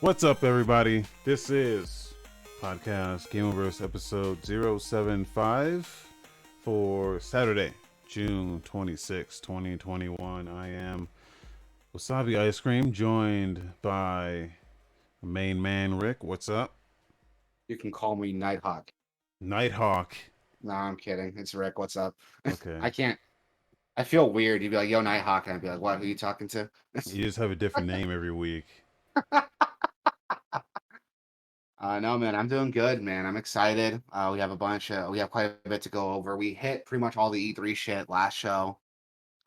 What's up, everybody? This is podcast Gameoverse episode 075 for Saturday, June 26, 2021. I am Wasabi Ice Cream, joined by main man Rick. What's up? You can call me Nighthawk. Nighthawk. No, I'm kidding. It's Rick. What's up? Okay. I can't. I feel weird. You'd be like, "Yo, Nighthawk," and I'd be like, "What? Who are you talking to?" You just have a different name every week. No, man. I'm doing good, man. I'm excited. We have quite a bit to go over. We hit pretty much all the E3 shit last show.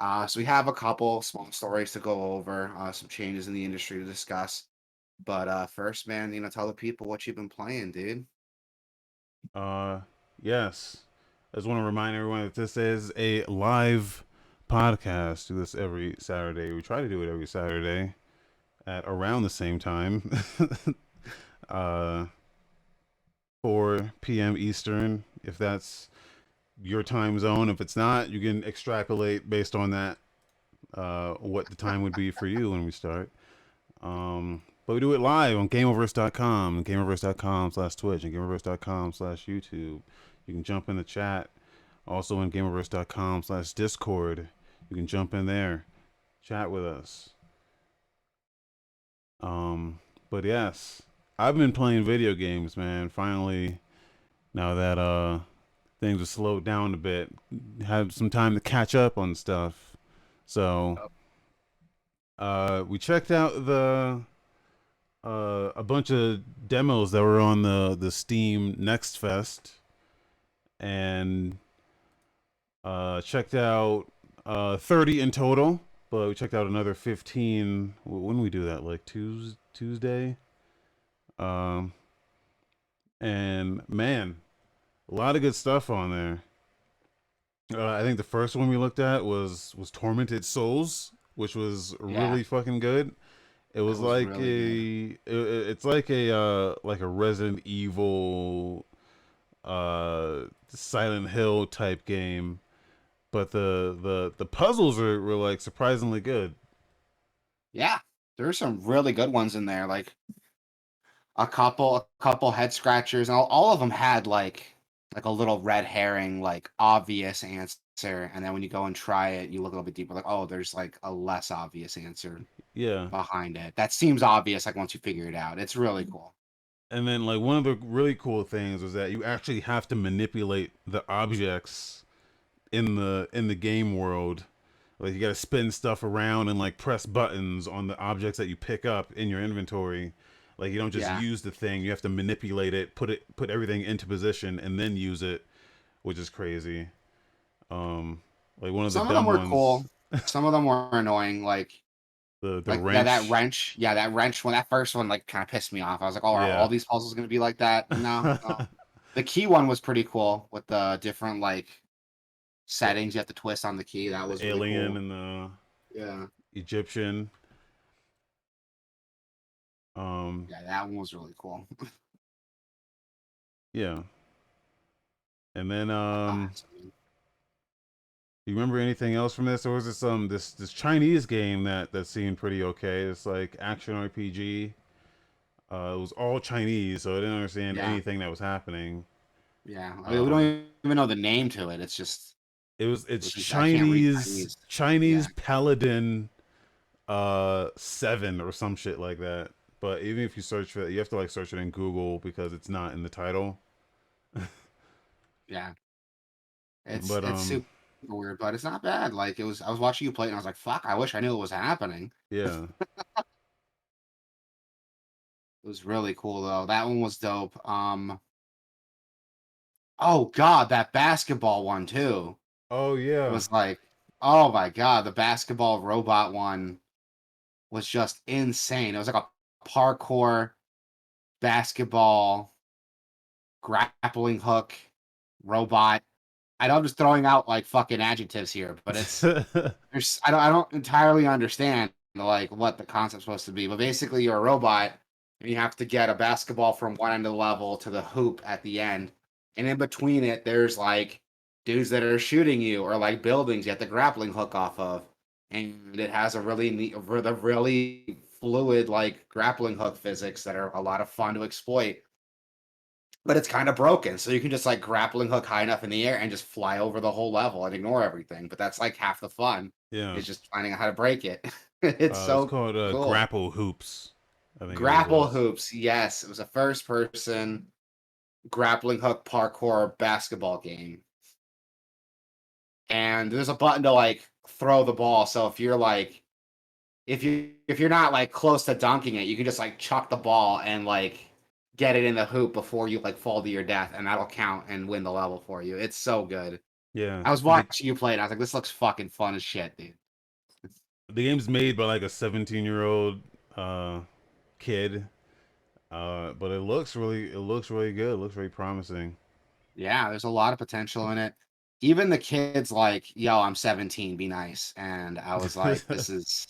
So we have a couple small stories to go over. Some changes in the industry to discuss. But first, man, tell the people what you've been playing, dude. Uh, yes. I just want to remind everyone that this is a live podcast. Do this every Saturday. We try to do it every Saturday at around the same time. uh 4 p.m. Eastern, if that's your time zone. If it's not, you can extrapolate based on that what the time would be for you when we start. But we do it live on Gameoverse.com, Gameoverse.com/Twitch, and Gameoverse.com/YouTube. You can jump in the chat. Also on Gameoverse.com/Discord. You can jump in there, chat with us. But yes, I've been playing video games, man. Finally, now that things have slowed down a bit, had some time to catch up on stuff. So we checked out the a bunch of demos that were on the Steam Next Fest, and checked out 30 in total. But we checked out another 15. When we do that, like Tuesday. Um, and man, a lot of good stuff on there. I think the first one we looked at was Tormented Souls, which was Yeah, really fucking good. It that was was like really good. it's like a Resident Evil Silent Hill type game, but the puzzles were like surprisingly good. Yeah, there's some really good ones in there. Like a couple head scratchers, and all of them had like a little red herring, like obvious answer, and then when you go and try it, you look a little bit deeper, like, oh, there's like a less obvious answer Yeah. behind it. That seems obvious, like once you figure it out. It's really cool. And then like one of the really cool things was that you actually have to manipulate the objects in the game world. Like you got to spin stuff around and like press buttons on the objects that you pick up in your inventory. Like you don't just Yeah, use the thing; you have to manipulate it, put everything into position, and then use it, which is crazy. Um, like one of the some of them dumb were ones, cool. Some of them were annoying. the Like that wrench. wrench. Yeah, that wrench one. That first one like kind of pissed me off. I was like, oh, are Yeah. all these puzzles gonna be like that? No, no. The key one was pretty cool with the different like the settings you have to twist on the key. That the was really alien cool. and the Yeah. Egyptian. Um, Yeah, that one was really cool. yeah. And then So, you remember anything else from this, or was it this Chinese game that seemed pretty okay? It's like action RPG. It was all Chinese, so I didn't understand yeah, anything that was happening. yeah. I mean, we Um, don't even know the name to it. It it's was just I can't read Chinese. Chinese Yeah, Paladin 7 or some shit like that. But even if you search for it, you have to like search it in Google because it's not in the title. yeah. It's But it's super weird, but it's not bad. Like it was. I was watching you play, it and I was like, "Fuck! I wish I knew it was happening." yeah. It was really cool though. That one was dope. Oh god, that basketball one too Oh yeah. was like, oh my god, the basketball robot one was just insane. It was like a parkour basketball grappling hook robot. I know I'm just throwing out like fucking adjectives here, but I don't entirely understand like what the concept's supposed to be. But basically you're a robot and you have to get a basketball from one end of the level to the hoop at the end. And in between it, there's like dudes that are shooting you or like buildings you have the grappling hook off of. And it has a really neat, really fluid like grappling hook physics that are a lot of fun to exploit. But it's kind of broken, so you can just like grappling hook high enough in the air and just fly over the whole level and ignore everything. But that's like half the fun Yeah. is just finding out how to break it. It's It's so called cool. Grapple Hoops. I think is what it Grapple was. hoops, yes, it was a first person grappling hook parkour basketball game. And there's a button to like throw the ball. So if you're like if you're not like close to dunking it, you can just like chuck the ball and like get it in the hoop before you like fall to your death, and that'll count and win the level for you. It's so good. Yeah. I was The watching you play it. I was like, this looks fucking fun as shit, dude. the game's made by like a 17-year-old kid. But it looks really good. It looks very promising. Yeah, there's a lot of potential in it. Even the kids like, yo, I'm 17, be nice. And I was like, this is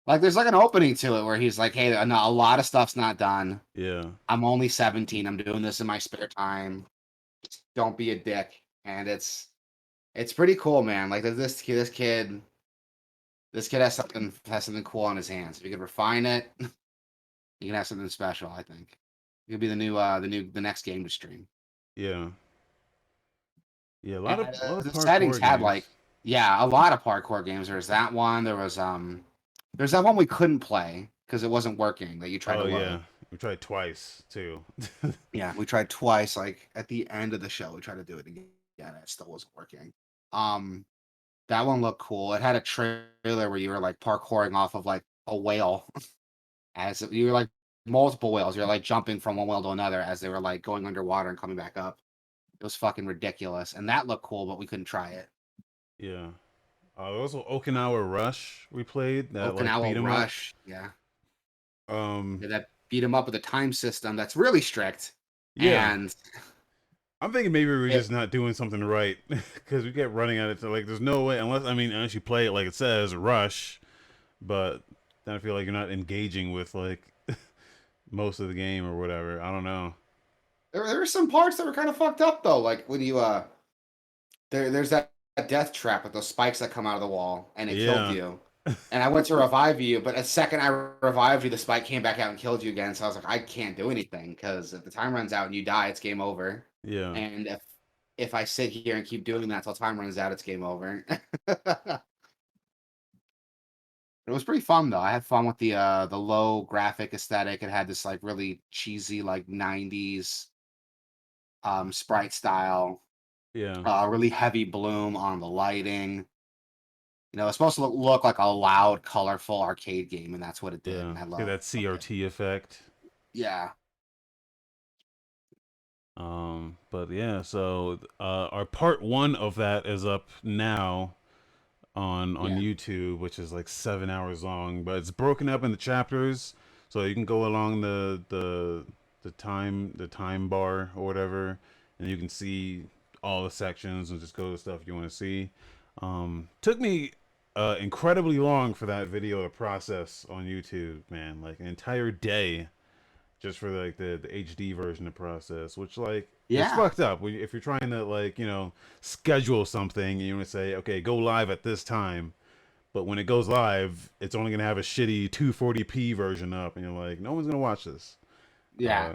like, there's like an opening to it where he's like, hey, no, a lot of stuff's not done. Yeah. I'm only 17. I'm doing this in my spare time. Don't be a dick. And it's pretty cool, man. Like this kid has something cool on his hands. If you could refine it, you can have something special, I think. It could be the next game to stream. Yeah. Yeah. And A lot of the settings parkour had like, games. yeah, a lot of parkour games. There was that one. There's that one we couldn't play because it wasn't working that you tried to Oh load. yeah. We tried twice too. Yeah, we tried twice. Like at the end of the show, we tried to do it again. Yeah, and it still wasn't working. Um, that one looked cool. It had a trailer where you were like parkouring off of like a whale you were like multiple whales. You're like jumping from one whale to another as they were like going underwater and coming back up. It was fucking ridiculous, and that looked cool, but we couldn't try it. Yeah. Also Okinawa Rush we played that like beat Okinawa 'em up. Rush, yeah. Um Yeah, that beat them up with a time system that's really strict, yeah. and I'm thinking maybe we're it just not doing something right because we kept running at it. So like, there's no way unless you play it like it says Rush, but then I feel like you're not engaging with like most of the game or whatever. I don't know. there were some parts that were kind of fucked up though. Like when you there's that death trap with those spikes that come out of the wall, and it killed Yeah, you. And I went to revive you, but a second I revived you, the spike came back out and killed you again. So I was like, I can't do anything because if the time runs out and you die, it's game over. yeah, And if I sit here and keep doing that till time runs out, it's game over. It was pretty fun though. I had fun with the low graphic aesthetic. It had this like really cheesy like 90s sprite style, yeah, really heavy bloom on the lighting. It's supposed to look like a loud, colorful arcade game, and that's what it did. yeah. And I Get loved that it. CRT effect. Yeah, But yeah, so our part one of that is up now on yeah, YouTube, which is like 7 hours long, but it's broken up into chapters, so you can go along the time bar or whatever, and you can see all the sections and just go to stuff you want to see. Took me incredibly long for that video to process on YouTube, man. Like an entire day just for like the HD version of process, which like it's yeah, fucked up. If you're trying to like schedule something, and you want to say okay, go live at this time, but when it goes live, it's only gonna have a shitty 240p version up, and you're like, no one's gonna watch this. yeah.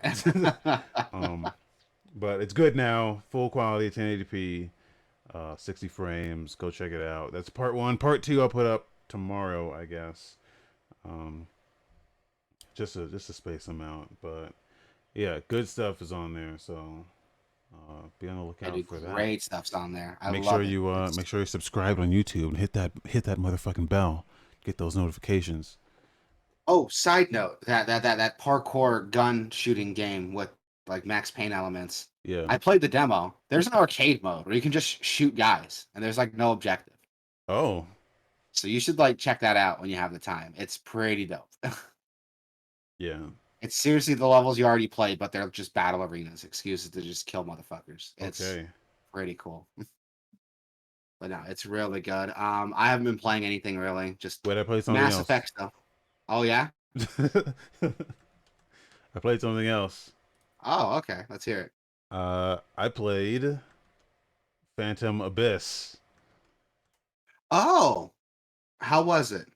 Uh, um, but it's good now, full quality 1080p, 60 frames. Go check it out. That's part one. Part two, I'll put up tomorrow, I guess. Um, just to space them out, but yeah, good stuff is on there. So be on the They lookout do for that. great stuffs on there. I love it. Make sure you're subscribed on YouTube and hit that motherfucking bell. Get those notifications. Oh, side note, that parkour gun shooting game with like Max Payne elements. Yeah. I played the demo. There's an arcade mode where you can just shoot guys, and there's like no objective. Oh. So you should like check that out when you have the time. It's pretty dope. Yeah. It's seriously the levels you already played, but they're just battle arenas, excuses to just kill motherfuckers. It's Okay. pretty cool. But no, it's really good. I haven't been playing anything really, just Wait, I played something Mass else. Effect stuff. Oh yeah? I played something else. Oh, okay. Let's hear it. I played Phantom Abyss. Oh, how was it?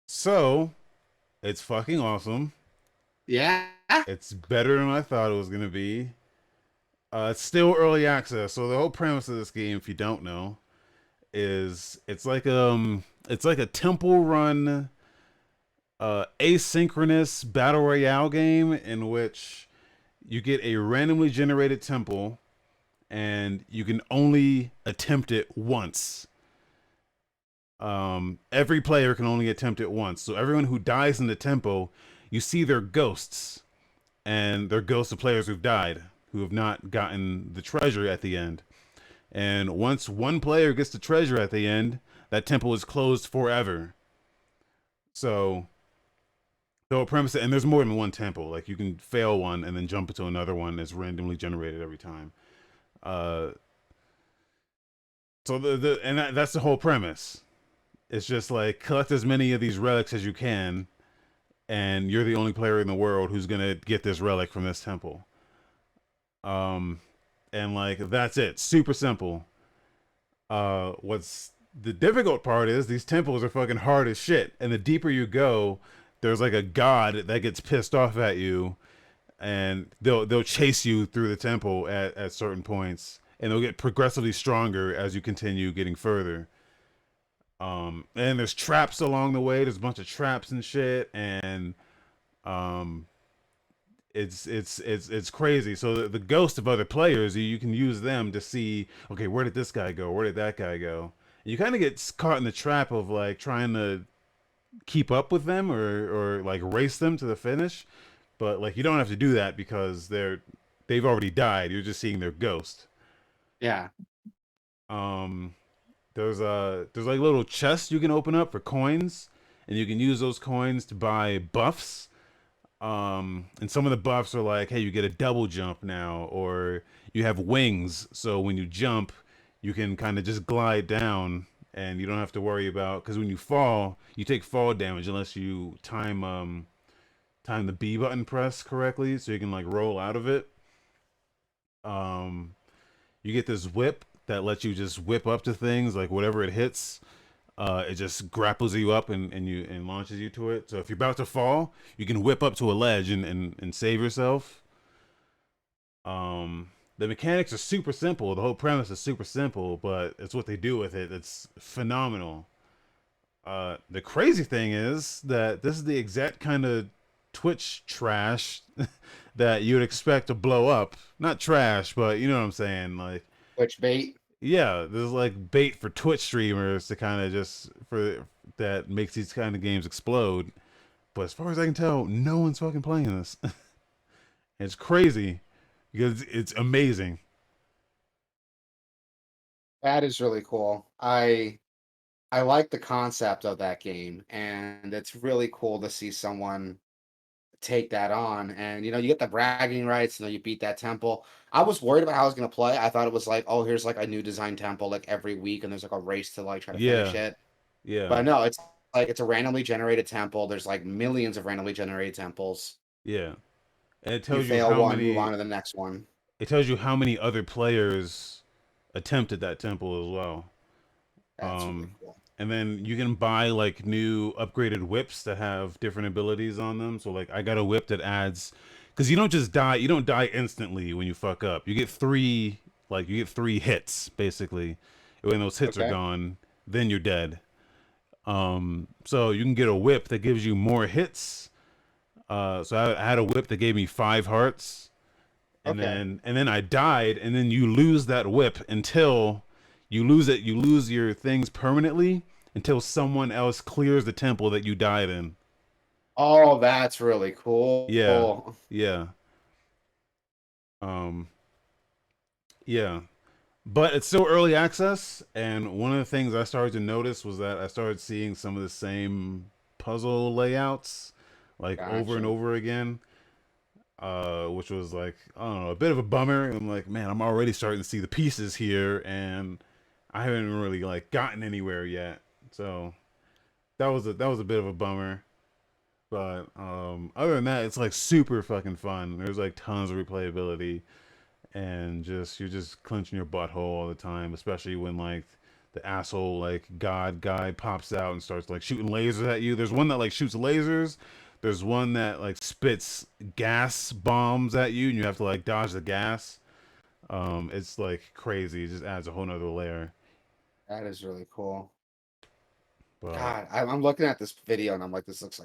So It's fucking awesome. Yeah. It's better than I thought it was gonna be. It's still early access, so the whole premise of this game, if you don't know, is it's like a temple run asynchronous battle royale game in which you get a randomly generated temple and you can only attempt it once. Every player can only attempt it once. So everyone who dies in the temple, you see their ghosts, and they're ghosts of players who've died, who have not gotten the treasure at the end. And once one player gets the treasure at the end, that temple is closed forever. So the whole premise, and there's more than one temple. Like you can fail one and then jump into another one that's randomly generated every time. Uh, so that's the whole premise. It's just like collect as many of these relics as you can, and you're the only player in the world who's gonna get this relic from this temple. Um, and like that's it. Super simple. What's the difficult part is these temples are fucking hard as shit, and the deeper you go, there's like a god that gets pissed off at you, and they'll chase you through the temple at certain points, and they'll get progressively stronger as you continue getting further. And there's traps along the way. There's a bunch of traps and shit, and um, it's crazy. So the ghost of other players, you can use them to see, okay, where did this guy go? Where did that guy go? And you kind of get caught in the trap of like trying to keep up with them or like race them to the finish, but like you don't have to do that because they've already died. You're just seeing their ghost. Yeah. Um, there's like little chests you can open up for coins, and you can use those coins to buy buffs. And some of the buffs are like, hey, you get a double jump now, or you have wings, so when you jump, you can kind of just glide down, and you don't have to worry about because when you fall, you take fall damage unless you time the B button press correctly, so you can like roll out of it. Um, you get this whip that lets you just whip up to things like whatever it hits. It just grapples you up and launches you to it. So if you're about to fall, you can whip up to a ledge and save yourself. The mechanics are super simple. The whole premise is super simple, but it's what they do with it. It's phenomenal. The crazy thing is that this is the exact kind of Twitch trash that you would expect to blow up. Not trash, but you know what I'm saying. Like, Which bait? yeah, this is like bait for Twitch streamers to kind of just for that makes these kind of games explode. But as far as I can tell, no one's fucking playing this. It's crazy because it's amazing. That is really cool. I like the concept of that game, and it's really cool to see someone take that on. And you get the bragging rights. You beat that temple. I was worried about how I was gonna play. I thought it was like, oh, here's like a new design temple like every week, and there's like a race to like try to finish Yeah, it. yeah, But no, it's like it's a randomly generated temple. There's like millions of randomly generated temples. yeah. And You fail one, move on to the next one. it tells you how many other players attempted that temple as well. That's really Um, cool. and then you can buy like new upgraded whips that have different abilities on them. So like I got a whip that adds because you don't just die. You don't die instantly when you fuck up. You get three hits basically. When those hits are Okay. gone, then you're dead. So you can get a whip that gives you more hits. So I had a whip that gave me 5 hearts, Okay. and then I died, and then you lose that whip until you lose it. You lose your things permanently until someone else clears the temple that you died in. Oh, that's really Yeah, cool. yeah, um, yeah. But it's still early access, and one of the things I started to notice was that I started seeing some of the same puzzle layouts like over and Gotcha. over again. Which was like I don't know, a bit of a bummer. I'm like, man, I'm already starting to see the pieces here, and I haven't really like gotten anywhere yet. So that was a bit of a bummer. But other than that, it's like super fucking fun. There's like tons of replayability, and just you're just clenching your butthole all the time, especially when like the asshole like god guy pops out and starts like shooting lasers at you. There's one that like shoots lasers, There's one that like spits gas bombs at you, and you have to like dodge the gas. It's like crazy. It just adds a whole nother layer. That is really cool. But God, I'm looking at this video and I'm like, this looks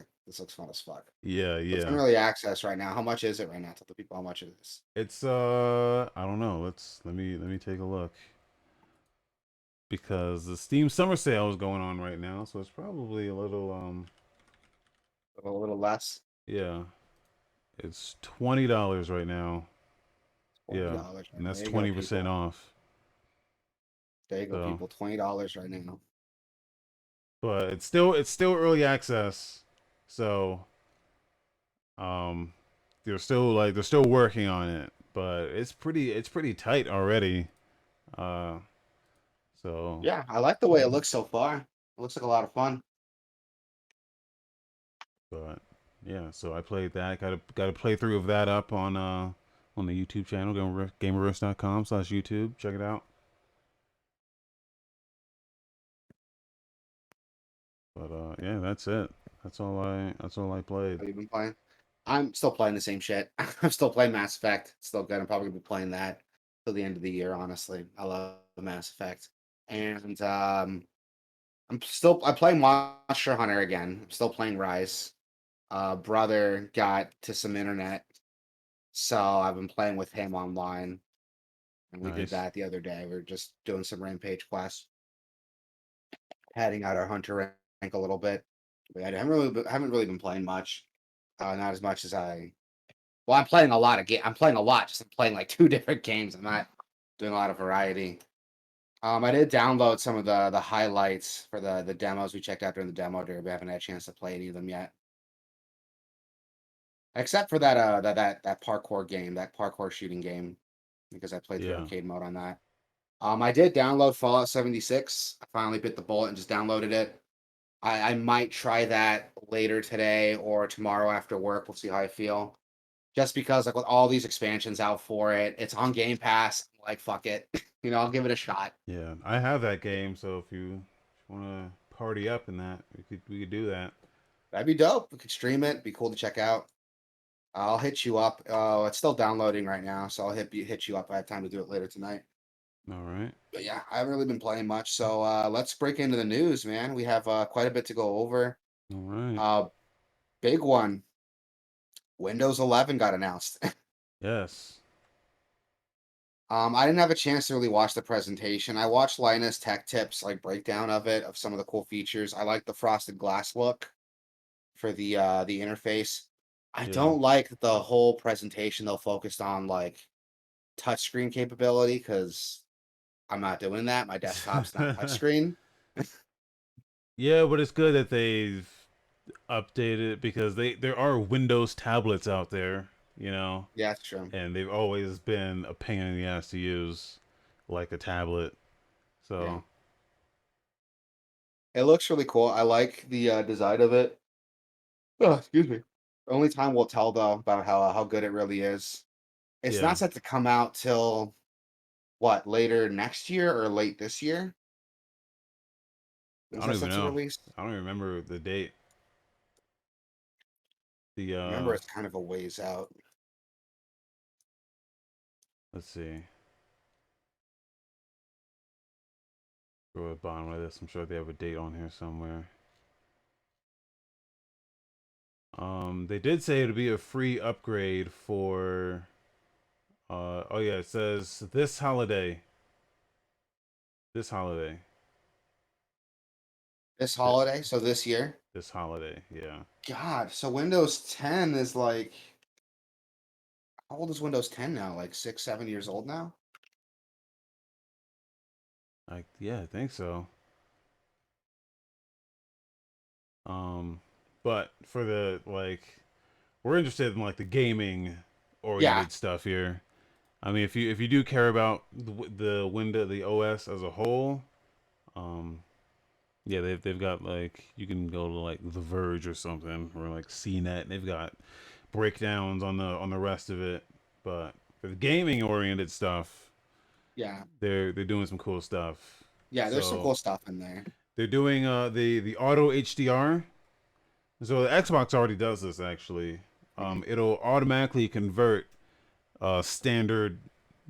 fun as fuck. yeah, So it's in yeah. early access right now. How much is it right now? Tell the people how much it is. It's I don't know. Let me take a look because the Steam Summer Sale is going on right now, so it's probably a little A little less. yeah. It's $20 right now. Yeah, $20. and that's There you go, 20% people. off. There you go, So, people. $20 right now. but it's still early access. So, um, they're still working on it, but it's pretty tight already. Uh, so, Yeah, I like the way it looks so far. It looks like a lot of fun. but yeah, so I played that. Got a playthrough of that up on the YouTube channel, gameverse.com/YouTube. Check it out. But yeah, that's it. That's all I played. Have you been playing? I'm still playing the same shit. I'm still playing Mass Effect. It's still good. I'm probably gonna be playing that till the end of the year, honestly. I love Mass Effect. And I'm playing Monster Hunter again. I'm still playing Rise. Brother got to some internet, so I've been playing with him online. And we did Nice. that the other day. We are just doing some rampage quests, padding out our hunter rank a little bit. But I haven't really been playing much. Not as much as I. Well, I'm playing a lot of game. I'm playing a lot. Just I'm playing like two different games. I'm not doing a lot of variety. I did download some of the highlights for the demos we checked out during the demo day. We haven't had a chance to play any of them yet, except for that parkour game, that parkour shooting game, because I played the Yeah. arcade mode on that. I did download Fallout 76. I finally bit the bullet and just downloaded it. I might try that later today or tomorrow after work. We'll see how I feel. Just because, like, with all these expansions out for it, it's on Game Pass. Like, fuck it, I'll give it a shot. Yeah, I have that game, so if you want to party up in that, we could do that. That'd be dope. We could stream it. Be cool to check out. I'll hit you up. Oh, it's still downloading right now, so I'll hit you up. I have time to do it later tonight. All right. But yeah, I haven't really been playing much. So let's break into the news, man. We have quite a bit to go over. All right. Uh, Big one. Windows 11 got announced. Yes. I didn't have a chance to really watch the presentation. I watched Linus Tech Tips like breakdown of it, of some of the cool features. I like the frosted glass look for the interface. I Yeah. don't like the whole presentation though focused on like touchscreen capability because I'm not doing that. My desktop's not touchscreen. Yeah, but it's good that they've updated it because there are Windows tablets out there, you know, Yeah, that's true. and they've always been a pain in the ass to use, like a tablet. Yeah, So it looks really cool. I like the design of it. Oh, excuse me. Only time will tell though about how good it really is. It's not yeah, set to come out till what, later next year or late this year? I Is don't that even set to know. release? I don't even remember the date. The Remember, it's kind of a ways out. let's see. Go to the bottom of this. I'm sure they have a date on here somewhere. They did say it'll be a free upgrade for. Oh yeah, it says this holiday. This holiday. This Th- holiday, so this year. This holiday, yeah. God, so Windows 10 is like, how old is Windows 10 now? Like 6, 7 years old now? Yeah, I think so. Um, but for the like, we're interested in like the gaming Yeah, oriented stuff here. I mean, if you do care about the window, the OS as a whole, um, yeah, they've got like you can go to like The Verge or something or like CNET. They've got breakdowns on the rest of it. But for the gaming oriented stuff, yeah, they're doing some cool stuff. yeah. There's some So cool stuff in there. they're doing the auto HDR. So the Xbox already does this actually. Mhm. It'll automatically convert standard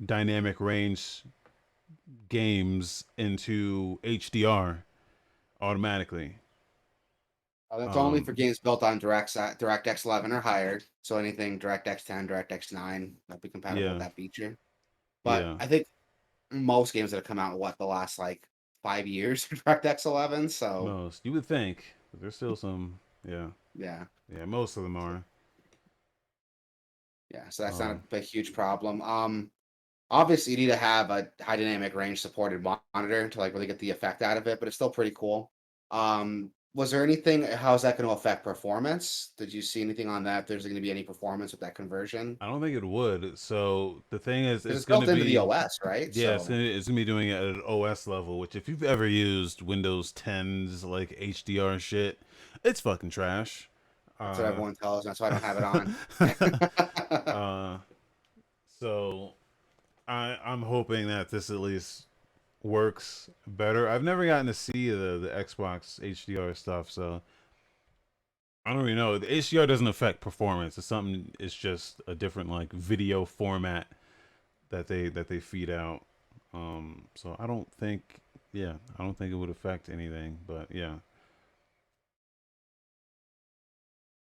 dynamic range games into HDR automatically. That's only for Um, games built on DirectX 11 or higher. So anything DirectX 10, DirectX 9 that'll be compatible with yeah, that feature. But yeah. I think most games that have come out in the last like 5 years are DirectX 11. So Most you would think, but there's still some. Yeah, yeah, yeah. Most of them so, are. yeah. So that's not Um, a huge problem. Obviously, you need to have a high dynamic range supported monitor to like really get the effect out of it, but it's still pretty cool. Was there anything? How is that going to affect performance? Did you see anything on that? If there's going to be any performance with that conversion? I don't think it would. So the thing is, Because it's it's gonna built into the be OS, right? yeah, So it's gonna be doing it at an OS level. Which if you've ever used Windows 10's like HDR shit, it's fucking trash. that's what Uh, everyone tells me. That's why I don't have it on. uh, so I'm hoping that this at least works better. I've never gotten to see the Xbox HDR stuff, so I don't really know. The HDR doesn't affect performance. It's something. It's just a different like video format that they feed out. So I don't think, yeah, I don't think it would affect anything. But yeah,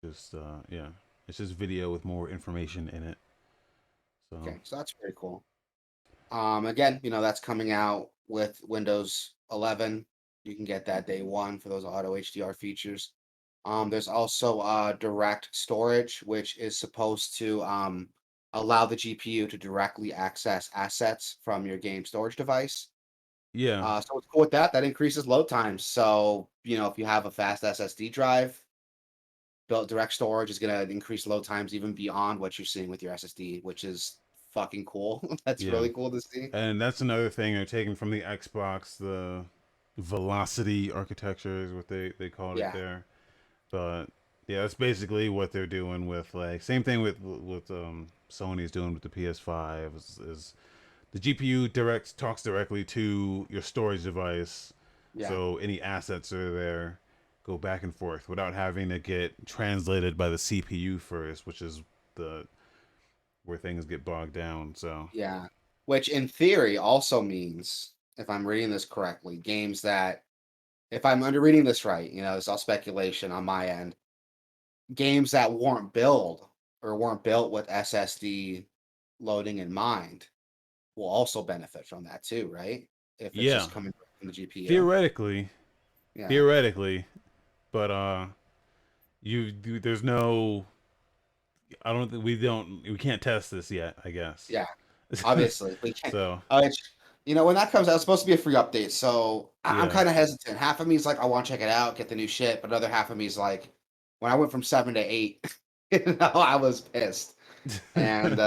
just yeah, it's just video with more information in it. So Okay, so that's pretty cool. Again, that's coming out with Windows 11. You can get that day one for those auto HDR features. There's also direct storage, which is supposed to allow the GPU to directly access assets from your game storage device. yeah, So what's cool with that? That increases load times. So, if you have a fast SSD drive, built direct storage is going to increase load times even beyond what you're seeing with your SSD, which is fucking cool. That's yeah, really cool to see. and that's another thing they're taking from the Xbox. The velocity architecture is what they called it Yeah. there. But yeah, that's basically what they're doing with like same thing with Sony's doing with the PS5 is the GPU direct talks directly to your storage device, Yeah. so any assets that are there go back and forth without having to get translated by the CPU first, which is the where things get bogged down. So Yeah. Which in theory also means, if I'm reading this correctly, games that, if I'm under reading this right, it's all speculation on my end, games that weren't built with SSD loading in mind will also benefit from that too, right? If it's yeah, just coming from the GPU. theoretically, Yeah. theoretically, but there's no I don't think we can't test this yet, I guess. Yeah. Obviously, we can't. So When that comes out, it's supposed to be a free update. So I'm yeah. kind of hesitant. Half of me is like, I want to check it out, get the new shit. But another half of me is like, when I went from 7 to 8, I was pissed. And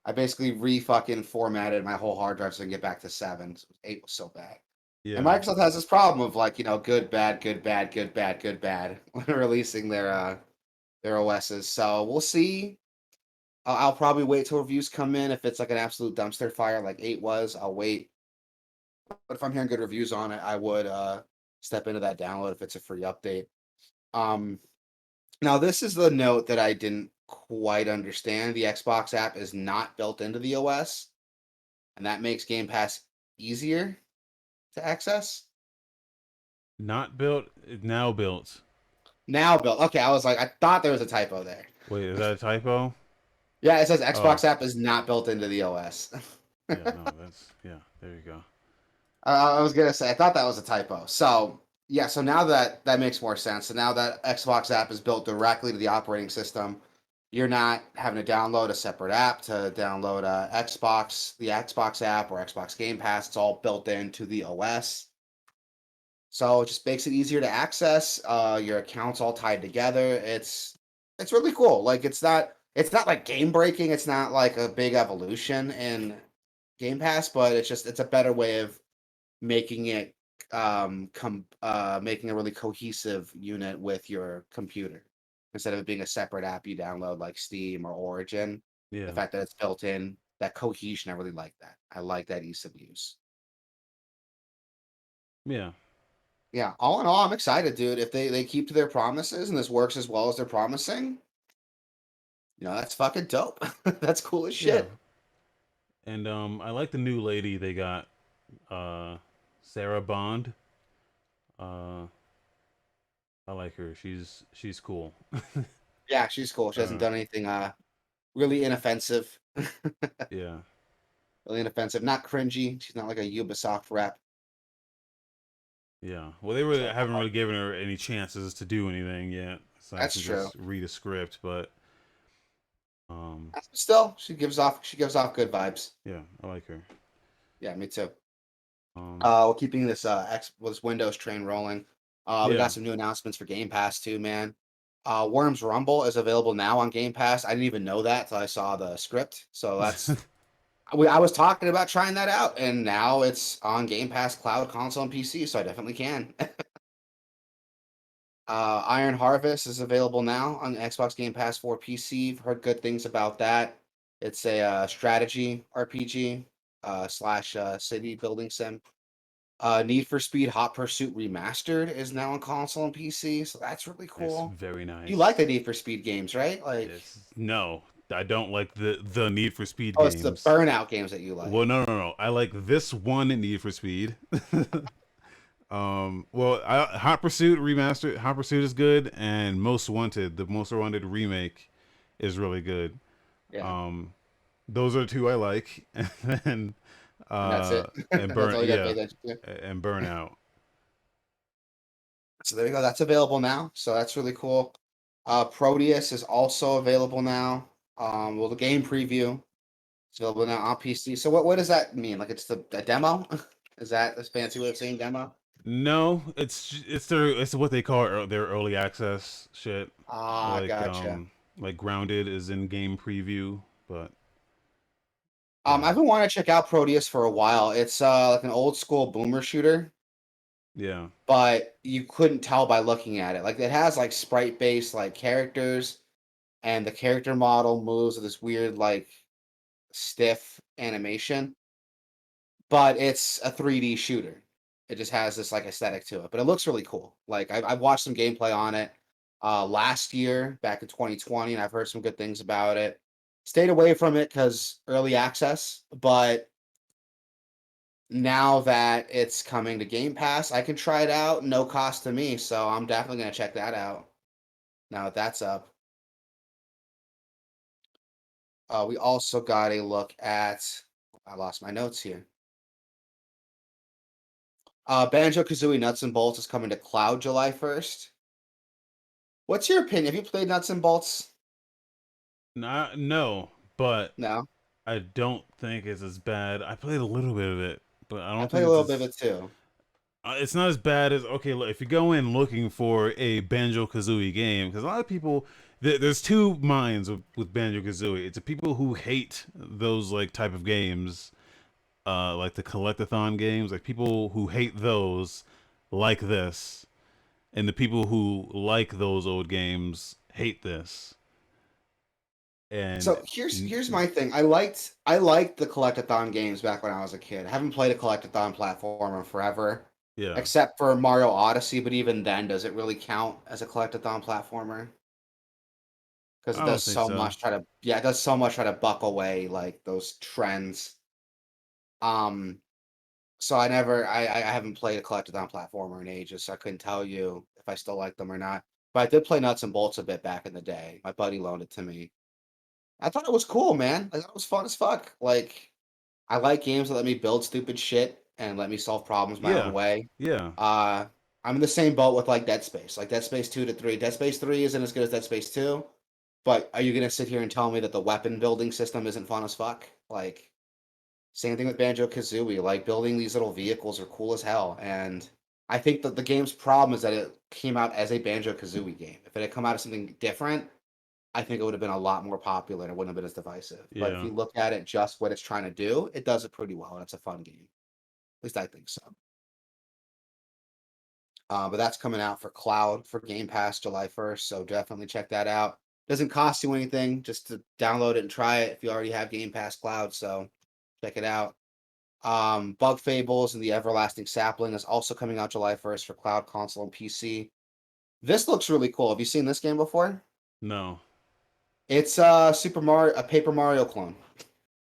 I basically fucking formatted my whole hard drive so I can get back to 7. So 8 was so bad. And Yeah. Microsoft has this problem of like, good, bad, good, bad, good, bad, good, bad when releasing their OSs. So we'll see. I'll probably wait till reviews come in. If it's like an absolute dumpster fire like 8 was, I'll wait. But if I'm hearing good reviews on it, I would step into that download if it's a free update. Um, Now this is the note that I didn't quite understand. The Xbox app is not built into the OS, and that makes Game Pass easier to access. Not built, now built. Now built. Okay, I was like, I thought there was a typo there. Wait, is that a typo? Yeah, it says Oh, Xbox app is not built into the OS. yeah, no, that's yeah, there you go. I was gonna say I thought that was a typo. So yeah, so now that makes more sense. So now that Xbox app is built directly to the operating system, you're not having to download a separate app to download the Xbox app or Xbox Game Pass. It's all built into the OS. So it just makes it easier to access. Your accounts all tied together. It's really cool. Like it's not like game breaking. It's not like a big evolution in Game Pass, but it's a better way of making it making a really cohesive unit with your computer instead of it being a separate app you download like Steam or Origin. The Yeah, fact that it's built in, that cohesion, I really like that. I like that ease of use. yeah. Yeah, all in all, I'm excited, dude. If they keep to their promises and this works as well as they're promising, that's fucking dope. That's cool as Yeah, shit. and I like the new lady they got, Sarah Bond. Uh, I like her. She's cool. Yeah, she's cool. She hasn't uh, done anything really inoffensive. yeah, Really inoffensive. Not cringy. She's not like a Ubisoft rep. yeah. Well, they really So haven't really given her any chances to do anything yet, aside that's from true. just read a script. But um, Still, she gives off good vibes. yeah, I like her. Yeah, me too. Um, We're keeping this Windows train rolling. We yeah. got some new announcements for Game Pass too, man. Worms Rumble is available now on Game Pass. I didn't even know that till I saw the script. So I was talking about trying that out, and now it's on Game Pass, cloud, console, and PC. So I definitely can. Iron Harvest is available now on Xbox Game Pass for PC. I've heard good things about that. It's a strategy RPG slash city building sim. Need for Speed Hot Pursuit Remastered is now on console and PC, so that's really It's cool. very You like nice. the Need for Speed games, right? Like, It's no, I don't like the Need for Speed oh, it's the games. Burnout games that you like. Well, no, no, no. I like this one Need for Speed. Hot Pursuit remastered. Hot Pursuit is good, and Most Wanted, the Most Wanted remake, is really good. Yeah, Um, those are the two I like, and and that's uh, it. and That's burn, all you got to pay yeah, attention to. and Burnout. So there you go. That's available now. So that's really cool. Proteus is also available now. Well, the game preview is available now on PC. So what does that mean? Like it's a demo? Is that this fancy way of saying demo? No, it's what they call their early access shit. Ah, Like gotcha. Grounded is in game preview, but yeah, I've been wanting to check out Proteus for a while. It's like an old school boomer shooter, yeah. but you couldn't tell by looking at it. Like it has like sprite based like characters, and the character model moves with this weird like stiff animation, but it's a 3D shooter. It just has this like aesthetic to it, but it looks really cool. Like I've watched some gameplay on it last year, back in 2020, and I've heard some good things about it. Stayed away from it because early access, but now that it's coming to Game Pass, I can try it out, no cost to me. So I'm definitely gonna check that out. Now that that's up. We also got a look at. I lost my notes here. Banjo Kazooie Nuts and Bolts is coming to Cloud July 1st. What's your opinion? Have you played Nuts and Bolts? Not no, but No, I don't think it's as bad. I played a little bit of it, but I I don't played think a it's little bit of as it too. it's not as bad as okay. Look, if you go in looking for a Banjo Kazooie game, because a lot of people there's two minds with Banjo Kazooie. It's the people who hate those like type of games, like the collectathon games, like people who hate those like this, and the people who like those old games hate this. And So here's my thing. I liked the collectathon games back when I was a kid. I haven't played a collectathon platformer in forever, yeah, except for Mario Odyssey. But even then, does it really count as a collectathon platformer? Because it I does don't think so so. much it does so much try to buck away like those trends. Um, so I haven't played a collectathon platformer in ages, so I couldn't tell you if I still like them or not. But I did play Nuts and Bolts a bit back in the day. My buddy loaned it to me. I thought it was cool, man. I thought it was fun as fuck. Like, I like games that let me build stupid shit and let me solve problems my own Yeah, way. yeah. Uh, I'm in the same boat with like Dead Space. Like Dead Space 2 to 3. Dead Space 3 isn't as good as Dead Space 2, but are you gonna sit here and tell me that the weapon building system isn't fun as fuck? Like, same thing with Banjo Kazooie. Like building these little vehicles are cool as hell. And I think that the game's problem is that it came out as a Banjo Kazooie game. If it had come out as something different, I think it would have been a lot more popular and it wouldn't have been as divisive. But if Yeah. you look at it just what it's trying to do, it does it pretty well, and it's a fun game. At least I think so. But that's coming out for Cloud for Game Pass July 1st, so definitely check that out. Doesn't cost you anything just to download it and try it if you already have Game Pass Cloud, so check it out. Bug Fables and the Everlasting Sapling is also coming out July 1st for cloud, console, and PC. This looks really cool. Have you seen this game before? No. It's a Paper Mario clone.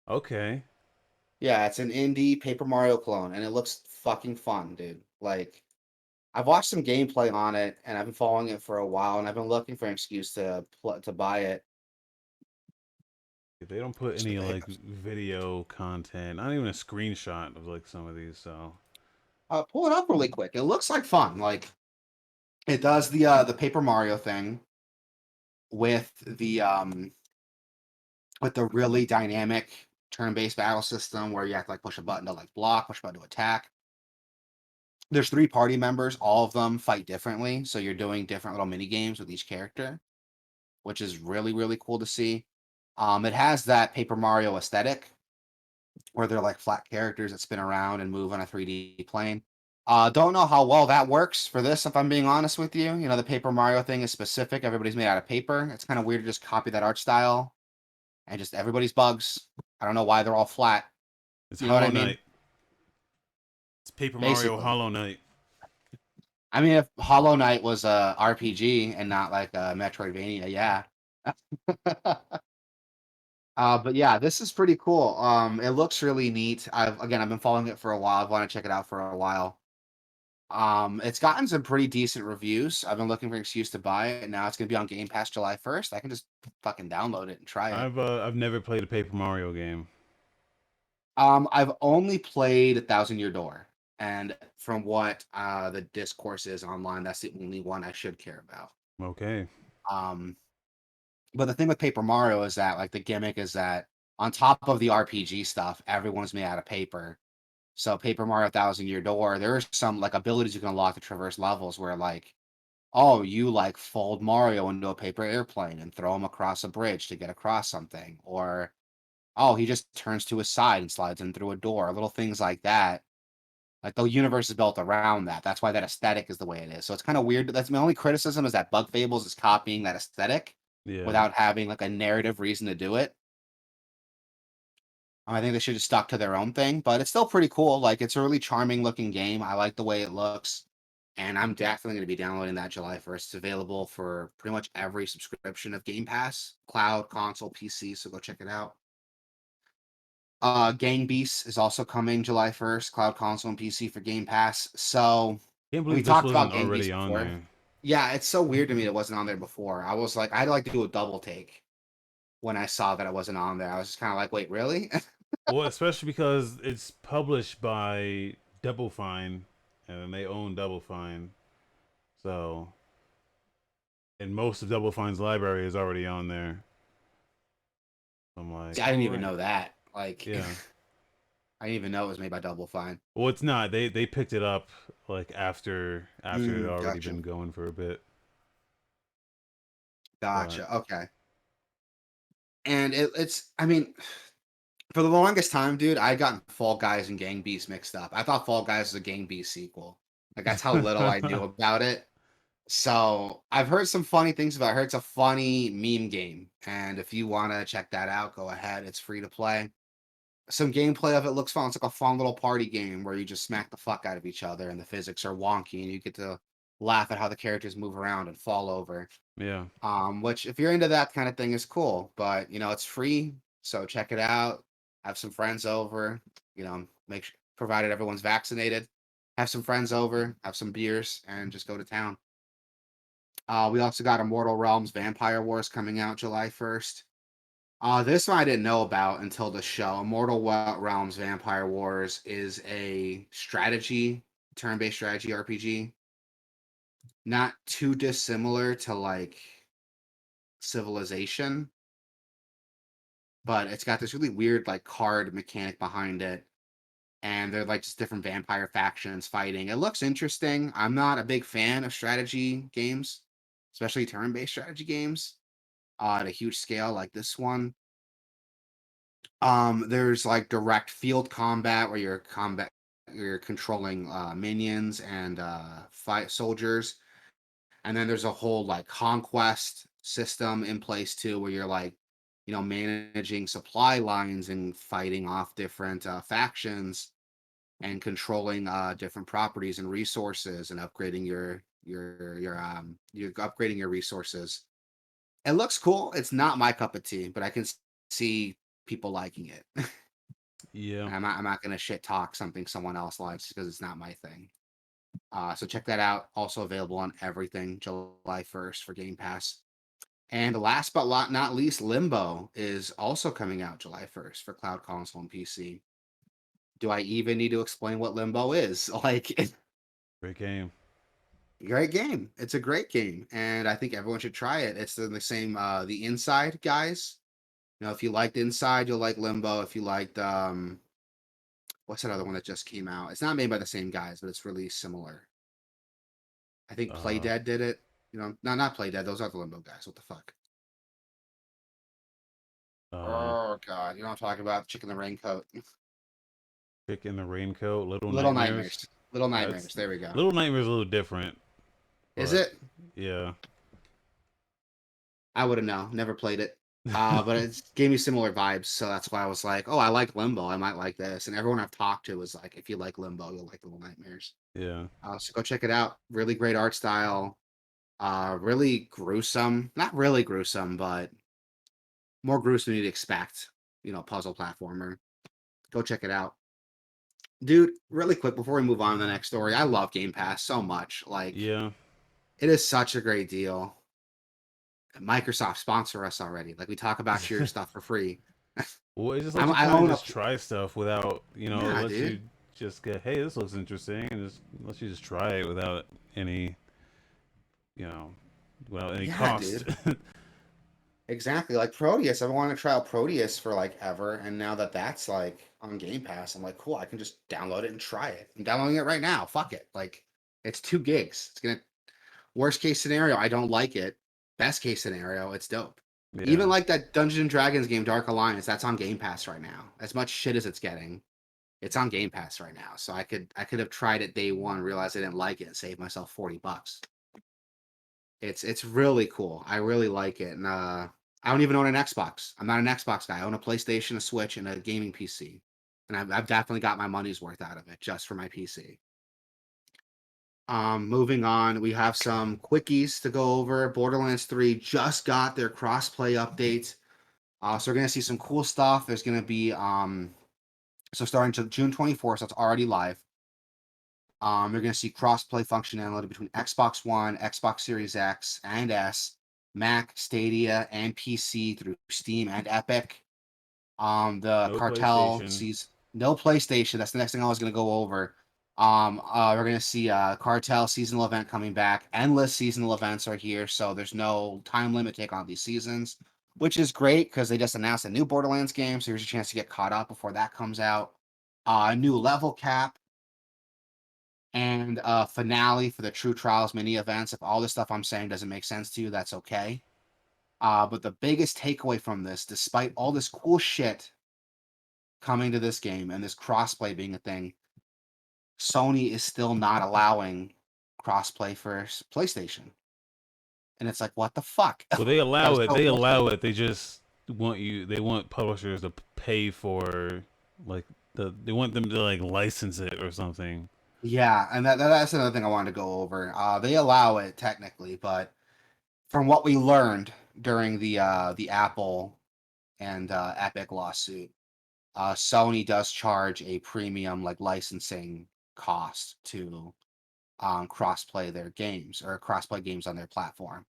Okay. Yeah, it's an indie Paper Mario clone, and it looks fucking fun, dude. Like, I've watched some gameplay on it, and I've been following it for a while, and I've been looking for an excuse to buy it. They don't put Excuse any me, like hiccups. video content, not even a screenshot of like some of these. So Pull it up really quick. It looks like fun. Like, it does the Paper Mario thing with the really dynamic turn-based battle system where you have to like push a button to like block, push a button to attack. There's 3 party members, all of them fight differently, so you're doing different little mini games with each character, which is really, really cool to see. It has that Paper Mario aesthetic where they're like flat characters that spin around and move on a 3D plane. Don't know how well that works for this, if I'm being honest with you. You know, the Paper Mario thing is specific. Everybody's made out of paper. It's kind of weird to just copy that art style and just everybody's bugs. I don't know why they're all flat. it's You know what I Hollow mean? Knight. It's Paper Mario Basically. Hollow Knight. I mean, if Hollow Knight was a RPG and not like a Metroidvania, yeah. But yeah, this is pretty cool. It looks really neat. I've been following it for a while. I've wanted to check it out for a while. It's gotten some pretty decent reviews. I've been looking for an excuse to buy it, and now it's gonna be on Game Pass July 1st. I can just fucking download it and try it. I've never played a Paper Mario game. I've only played Thousand Year Door, and from what the discourse is online, that's the only one I should care about. Okay. Um, but the thing with Paper Mario is that like the gimmick is that on top of the RPG stuff, everyone's made out of paper. So Paper Mario Thousand Year Door, there's some like abilities you can unlock to traverse levels where like, oh, you like fold Mario into a paper airplane and throw him across a bridge to get across something, or oh, he just turns to his side and slides in through a door. Little things like that. Like the universe is built around that. That's why that aesthetic is the way it is. So it's kind of weird. That's my only criticism is that Bug Fables is copying that aesthetic Yeah. without having like a narrative reason to do it. I think they should have stuck to their own thing, but it's still pretty cool. Like it's a really charming looking game. I like the way it looks. And I'm definitely going to be downloading that July 1st. It's available for pretty much every subscription of Game Pass, cloud, console, PC. So go check it out. Gang Beasts is also coming July 1st, cloud, console, and PC for Game Pass. So Can't we believe this talked about wasn't Gang Beasts already on before. there. Yeah, it's so weird to me it wasn't on there before. I was like, I had to like do a double take when I saw that it wasn't on there. I was just kind of like, wait, really? Well, especially because it's published by Double Fine, and they own Double Fine. So, and most of Double Fine's library is already on there. I'm See, like, I didn't all even right, know that. Like, yeah. I didn't even know it was made by Double Fine. Well, it's not. They picked it up like after it had already Gotcha. been going for a bit. But Gotcha. Okay. And it's, I mean, for the longest time, dude, I got Fall Guys and Gang Beasts mixed up. I thought Fall Guys was a Gang Beasts sequel. Like that's how little I knew about it. So I've heard some funny things about it. I heard it's a funny meme game. And if you want to check that out, go ahead. It's free to play. Some gameplay of it looks fun. It's like a fun little party game where you just smack the fuck out of each other and the physics are wonky and you get to laugh at how the characters move around and fall over. yeah, Which if you're into that kind of thing is cool, but you know, it's free, so check it out. Have some friends over, you know, provided everyone's vaccinated. Have some friends over, have some beers, and just go to town. We also got Immortal Realms Vampire Wars coming out July 1st. This one I didn't know about until the show. Realms Vampire Wars is a turn-based strategy RPG. Not too dissimilar to like Civilization, but it's got this really weird like card mechanic behind it. And they're like just different vampire factions fighting. It looks interesting. I'm not a big fan of strategy games, especially turn-based strategy games at a huge scale like this one. There's like direct field combat where you're controlling minions and fight soldiers. And then there's a whole like conquest system in place too, where you're like, you know, managing supply lines and fighting off different factions. and controlling different properties and resources and upgrading you're upgrading your resources. It looks cool. It's not my cup of tea, but I can see people liking it. Yeah. I'm not gonna shit talk something someone else likes because it's not my thing. So check that out. Also available on everything July 1st for Game Pass. And last but not least, Limbo is also coming out July 1st for cloud console and PC. Do I even need to explain what Limbo is? Like, Great game. great game. It's a great game, and I think everyone should try it. It's in the same the Inside guys. You know, if you liked Inside, you'll like Limbo. If you liked what's that other one that just came out? It's not made by the same guys, but it's really similar. I think Uh, Playdead did it. You know, no, not Playdead. Those are the Limbo guys. What the fuck? uh, Oh god, you know what I'm talking about? Chicken the Raincoat. Chick in the Raincoat, Little Little Nightmares. Nightmares. Little That's Nightmares. There we go. Little Nightmares a little different, Is but it? yeah. I wouldn't know. Never played it. But it gave me similar vibes, so that's why I was like, "Oh, I like Limbo. I might like this." And everyone I've talked to is like, "If you like Limbo, you'll like Little Nightmares." Yeah. So go check it out. Really great art style. Really gruesome. Not really gruesome, but more gruesome than you'd expect. You know, puzzle platformer. Go check it out, dude. Really quick before we move on to the next story, I love Game Pass so much. Like, Yeah. it is such a great deal. Microsoft sponsor us already. Like we talk about your stuff for free. Well, it just lets you I kind of own a just try stuff without, it yeah, lets you dude. just get, hey, this looks interesting, and just lets you just try it without any, you know, without any Yeah, cost. dude. Exactly. Like Proteus. I've been wanting to try out Proteus for like ever, and now that that's like on Game Pass, I'm like, cool. I can just download it and try it. I'm downloading it right now. Fuck it. Like, it's 2 gigs. It's gonna worst case scenario. I don't like it. Best case scenario, it's dope. Even Yeah. like that Dungeons and Dragons game, Dark Alliance. That's on Game Pass right now. As much shit as it's getting, it's on Game Pass right now. So I could have tried it day one, realized I didn't like it, and saved myself $40. It's really cool. I really like it, and I don't even own an Xbox. I'm not an Xbox guy. I own a PlayStation, a Switch, and a gaming PC, and I've definitely got my money's worth out of it just for my PC. Moving on, we have some quickies to go over. Borderlands 3 just got their crossplay update, so we're gonna see some cool stuff. There's gonna be so starting to June 24th, so it's already live. You're going to see cross-play functionality between Xbox One, Xbox Series X and S, Mac, Stadia, and PC through Steam and Epic. The No cartel PlayStation. sees no PlayStation. That's the next thing I was going to go over. We're going to see cartel seasonal event coming back. Endless seasonal events are here, so there's no time limit to take on these seasons, which is great because they just announced a new Borderlands game, so here's a chance to get caught up before that comes out. New level cap and a finale for the True Trials mini events. If all this stuff I'm saying doesn't make sense to you, that's okay. But the biggest takeaway from this, despite all this cool shit coming to this game and this crossplay being a thing, Sony is still not allowing crossplay for PlayStation. And it's like, what the fuck? Well, they That allow was it. so They bullshit. allow it. They just they want publishers to pay for, like, they want them to, like, license it or something. Yeah, and that's another thing I wanted to go over. They allow it technically, but from what we learned during the Apple and Epic lawsuit, Sony does charge a premium like licensing cost to crossplay their games or crossplay games on their platform.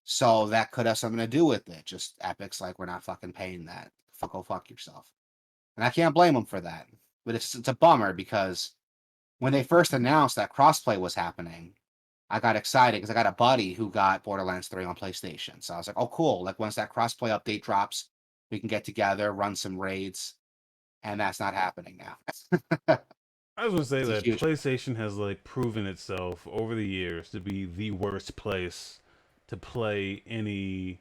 So that could have something to do with it. Just Epic's like, we're not fucking paying that. Go fuck yourself. And I can't blame them for that. But it's a bummer because when they first announced that crossplay was happening, I got excited because I got a buddy who got Borderlands 3 on PlayStation. So I was like, oh, cool. Like, once that crossplay update drops, we can get together, run some raids. And that's not happening now. I was gonna say It's a that huge PlayStation has, like, proven itself over the years to be the worst place to play any,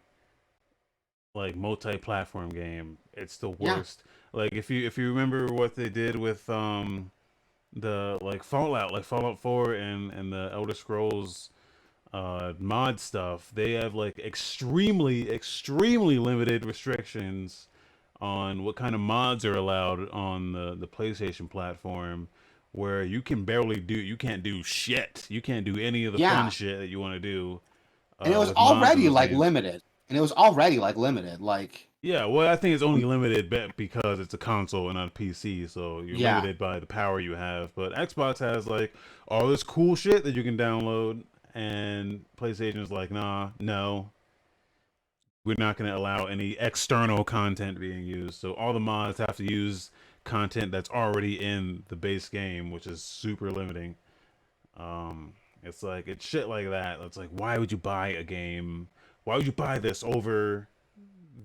like, multi-platform game. It's the yeah, worst. Like, if you remember what they did with the, like, Fallout, like Fallout 4 and the Elder Scrolls mod stuff, they have, like, extremely limited restrictions on what kind of mods are allowed on the PlayStation platform, where you can't do shit. You can't do any of the fun Yeah, shit that you want to do and it was with mods in already those like games. limited, and it was already like limited. Like, Yeah, well, I think it's only um, limited because it's a console and not a PC, so you're yeah, limited by the power you have. But Xbox has like all this cool shit that you can download, and PlayStation is like, nah, no, we're not going to allow any external content being used. So all the mods have to use content that's already in the base game, which is super limiting. Um, it's like it's shit like that. It's like, why would you buy a game? Why would you buy this over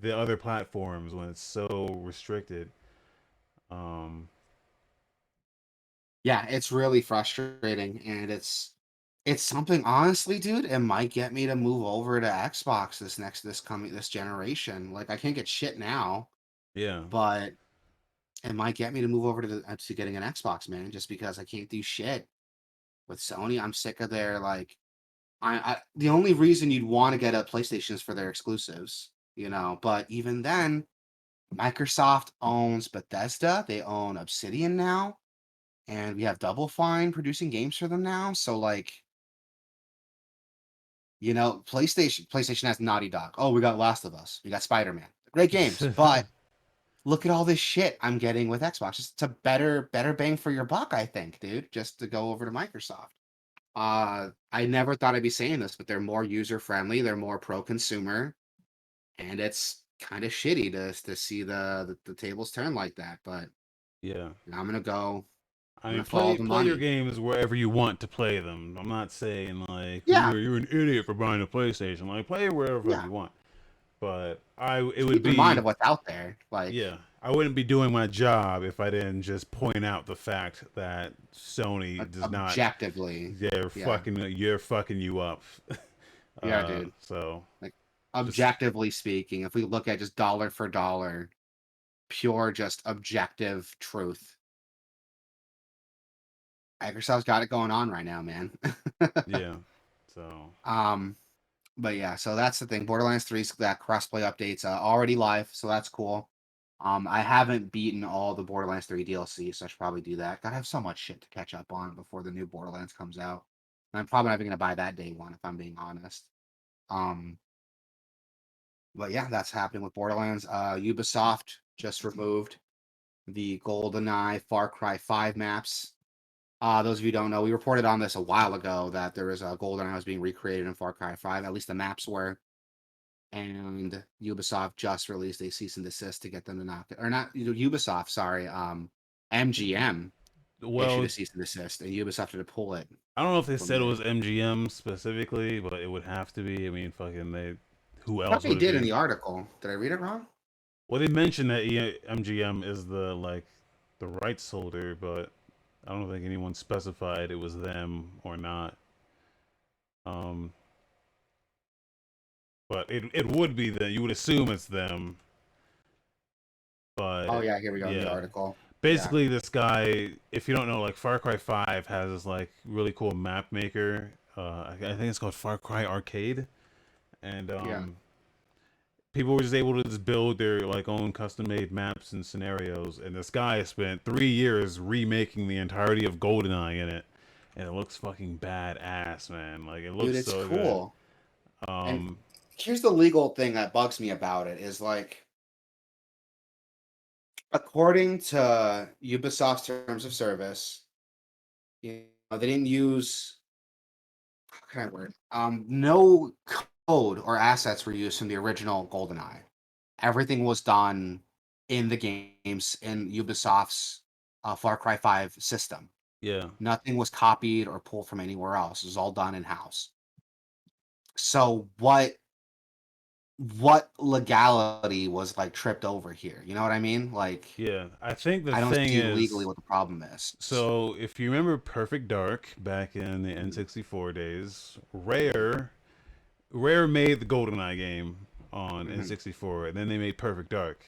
the other platforms when it's so restricted? Um, yeah, it's really frustrating, and it's something, honestly, dude. It might get me to move over to Xbox this generation. Like, I can't get shit now, yeah, but it might get me to move over to getting an Xbox, man, just because I can't do shit with Sony. I'm sick of their like. I the only reason you'd want to get a PlayStation is for their exclusives, you know. But even then, Microsoft owns Bethesda. They own Obsidian now, and we have Double Fine producing games for them now. So like, PlayStation has Naughty Dog. Oh, we got Last of Us. We got Spider-Man. Great games, but look at all this shit I'm getting with Xbox. It's a better bang for your buck, I think, dude. Just to go over to Microsoft. I never thought I'd be saying this, but they're more user friendly. They're more pro consumer, and it's kind of shitty to see the tables turn like that. But yeah. I'm gonna go. I I'm mean, gonna follow the play your money. games wherever you want to play them. I'm not saying like Yeah, you're an idiot for buying a PlayStation. Like play it wherever the fuck yeah. you want. But it Just would keep in mind be of what's out there. Like, yeah. I wouldn't be doing my job if I didn't just point out the fact that Sony does not. objectively, yeah, You're fucking you up. yeah, dude. So Like, just objectively speaking, if we look at just dollar for dollar, pure, just objective truth, Microsoft's got it going on right now, man. yeah. So um, but yeah, so that's the thing. Borderlands 3's that crossplay updates already live, so that's cool. I haven't beaten all the Borderlands 3 DLC, so I should probably do that. Gotta have so much shit to catch up on before the new Borderlands comes out. And I'm probably not even gonna buy that day one if I'm being honest. Um, but yeah, that's happening with Borderlands. Ubisoft just removed the GoldenEye Far Cry 5 maps. Those of you who don't know, we reported on this a while ago that there was a GoldenEye was being recreated in Far Cry 5. At least the maps were. And Ubisoft just released a cease and desist to get them to knock it, or not, Ubisoft, sorry, MGM issued well, a cease and desist, and Ubisoft had to pull it I don't know if they from said it there. was MGM specifically, but it would have to be. I mean, fucking they. Who I thought else they would it did in be? the article. Did I read it wrong? Well, they mentioned that MGM is the rights holder, but I don't think anyone specified it was them or not. Um, but it would be that you would assume it's them, Oh but yeah, here we go in the yeah. article. Yeah, Basically, this guy, if you don't know, like Far Cry 5 has this like really cool map maker. I think it's called Far Cry Arcade, and yeah, people were just able to just build their like own custom made maps and scenarios. And this guy spent 3 years remaking the entirety of GoldenEye in it, and it looks fucking badass, man. Like it dude, looks it's so good. cool. And Um, here's the legal thing that bugs me about it is like, according to Ubisoft's terms of service, they didn't use, how can I word? No code or assets were used from the original GoldenEye. Everything was done in the games in Ubisoft's Far Cry 5 system. yeah, Nothing was copied or pulled from anywhere else. It was all done in house. So what legality was like tripped over here? You know what I mean? Like, yeah. I think the I don't thing see legally is, what the problem is. so if you remember Perfect Dark back in the Mhm, N64 days, Rare made the GoldenEye game on mhm. N64, and then they made Perfect Dark.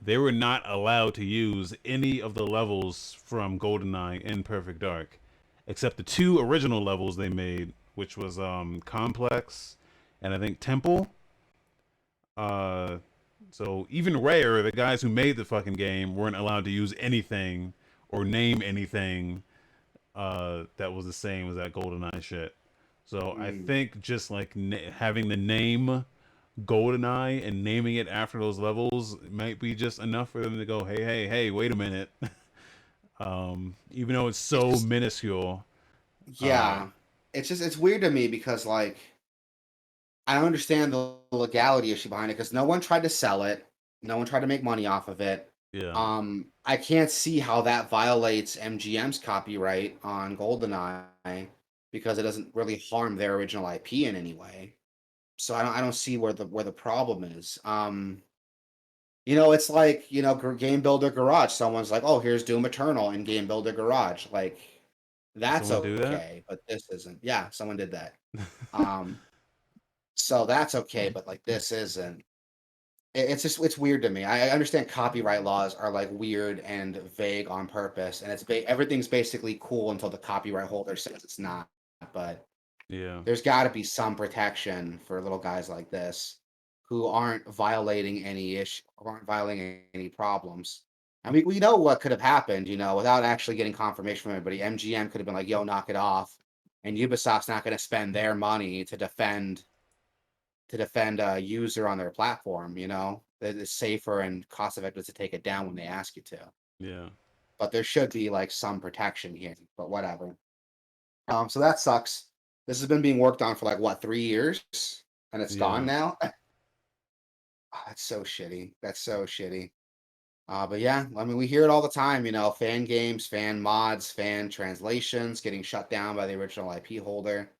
They were not allowed to use any of the levels from GoldenEye in Perfect Dark, except the two original levels they made, which was Complex and I think Temple. Uh, so even Rare, the guys who made the fucking game, weren't allowed to use anything or name anything that was the same as that GoldenEye shit. So I Mm. think just like having the name GoldenEye and naming it after those levels might be just enough for them to go, hey, hey, hey, wait a minute. Even though it's It's so just minuscule. Uh, yeah. It's just it's weird to me because like I understand the legality issue behind it because no one tried to sell it, no one tried to make money off of it. yeah. I can't see how that violates MGM's copyright on GoldenEye because it doesn't really harm their original IP in any way. So I don't see where the problem is. It's like, Game Builder Garage. Someone's like, "Oh, here's Doom Eternal in Game Builder Garage." Like, Did that's someone do that? okay, but this isn't. Yeah, someone did that. Um, so that's okay, but like this isn't. It's just it's weird to me. I understand copyright laws are like weird and vague on purpose, and everything's basically cool until the copyright holder says it's not. But Yeah. there's got to be some protection for little guys like this who aren't violating any issue, aren't violating any problems. And we know what could have happened, without actually getting confirmation from anybody. MGM could have been like, "Yo, knock it off," and Ubisoft's not going to spend their money to defend a user on their platform. That it's safer and cost effective to take it down when they ask you to. Yeah. But there should be like some protection here. But whatever. So that sucks. This has been being worked on for like what 3 years, and it's gone Yeah. now. Oh, that's so shitty. That's so shitty. But yeah, I mean, we hear it all the time. Fan games, fan mods, fan translations getting shut down by the original IP holder.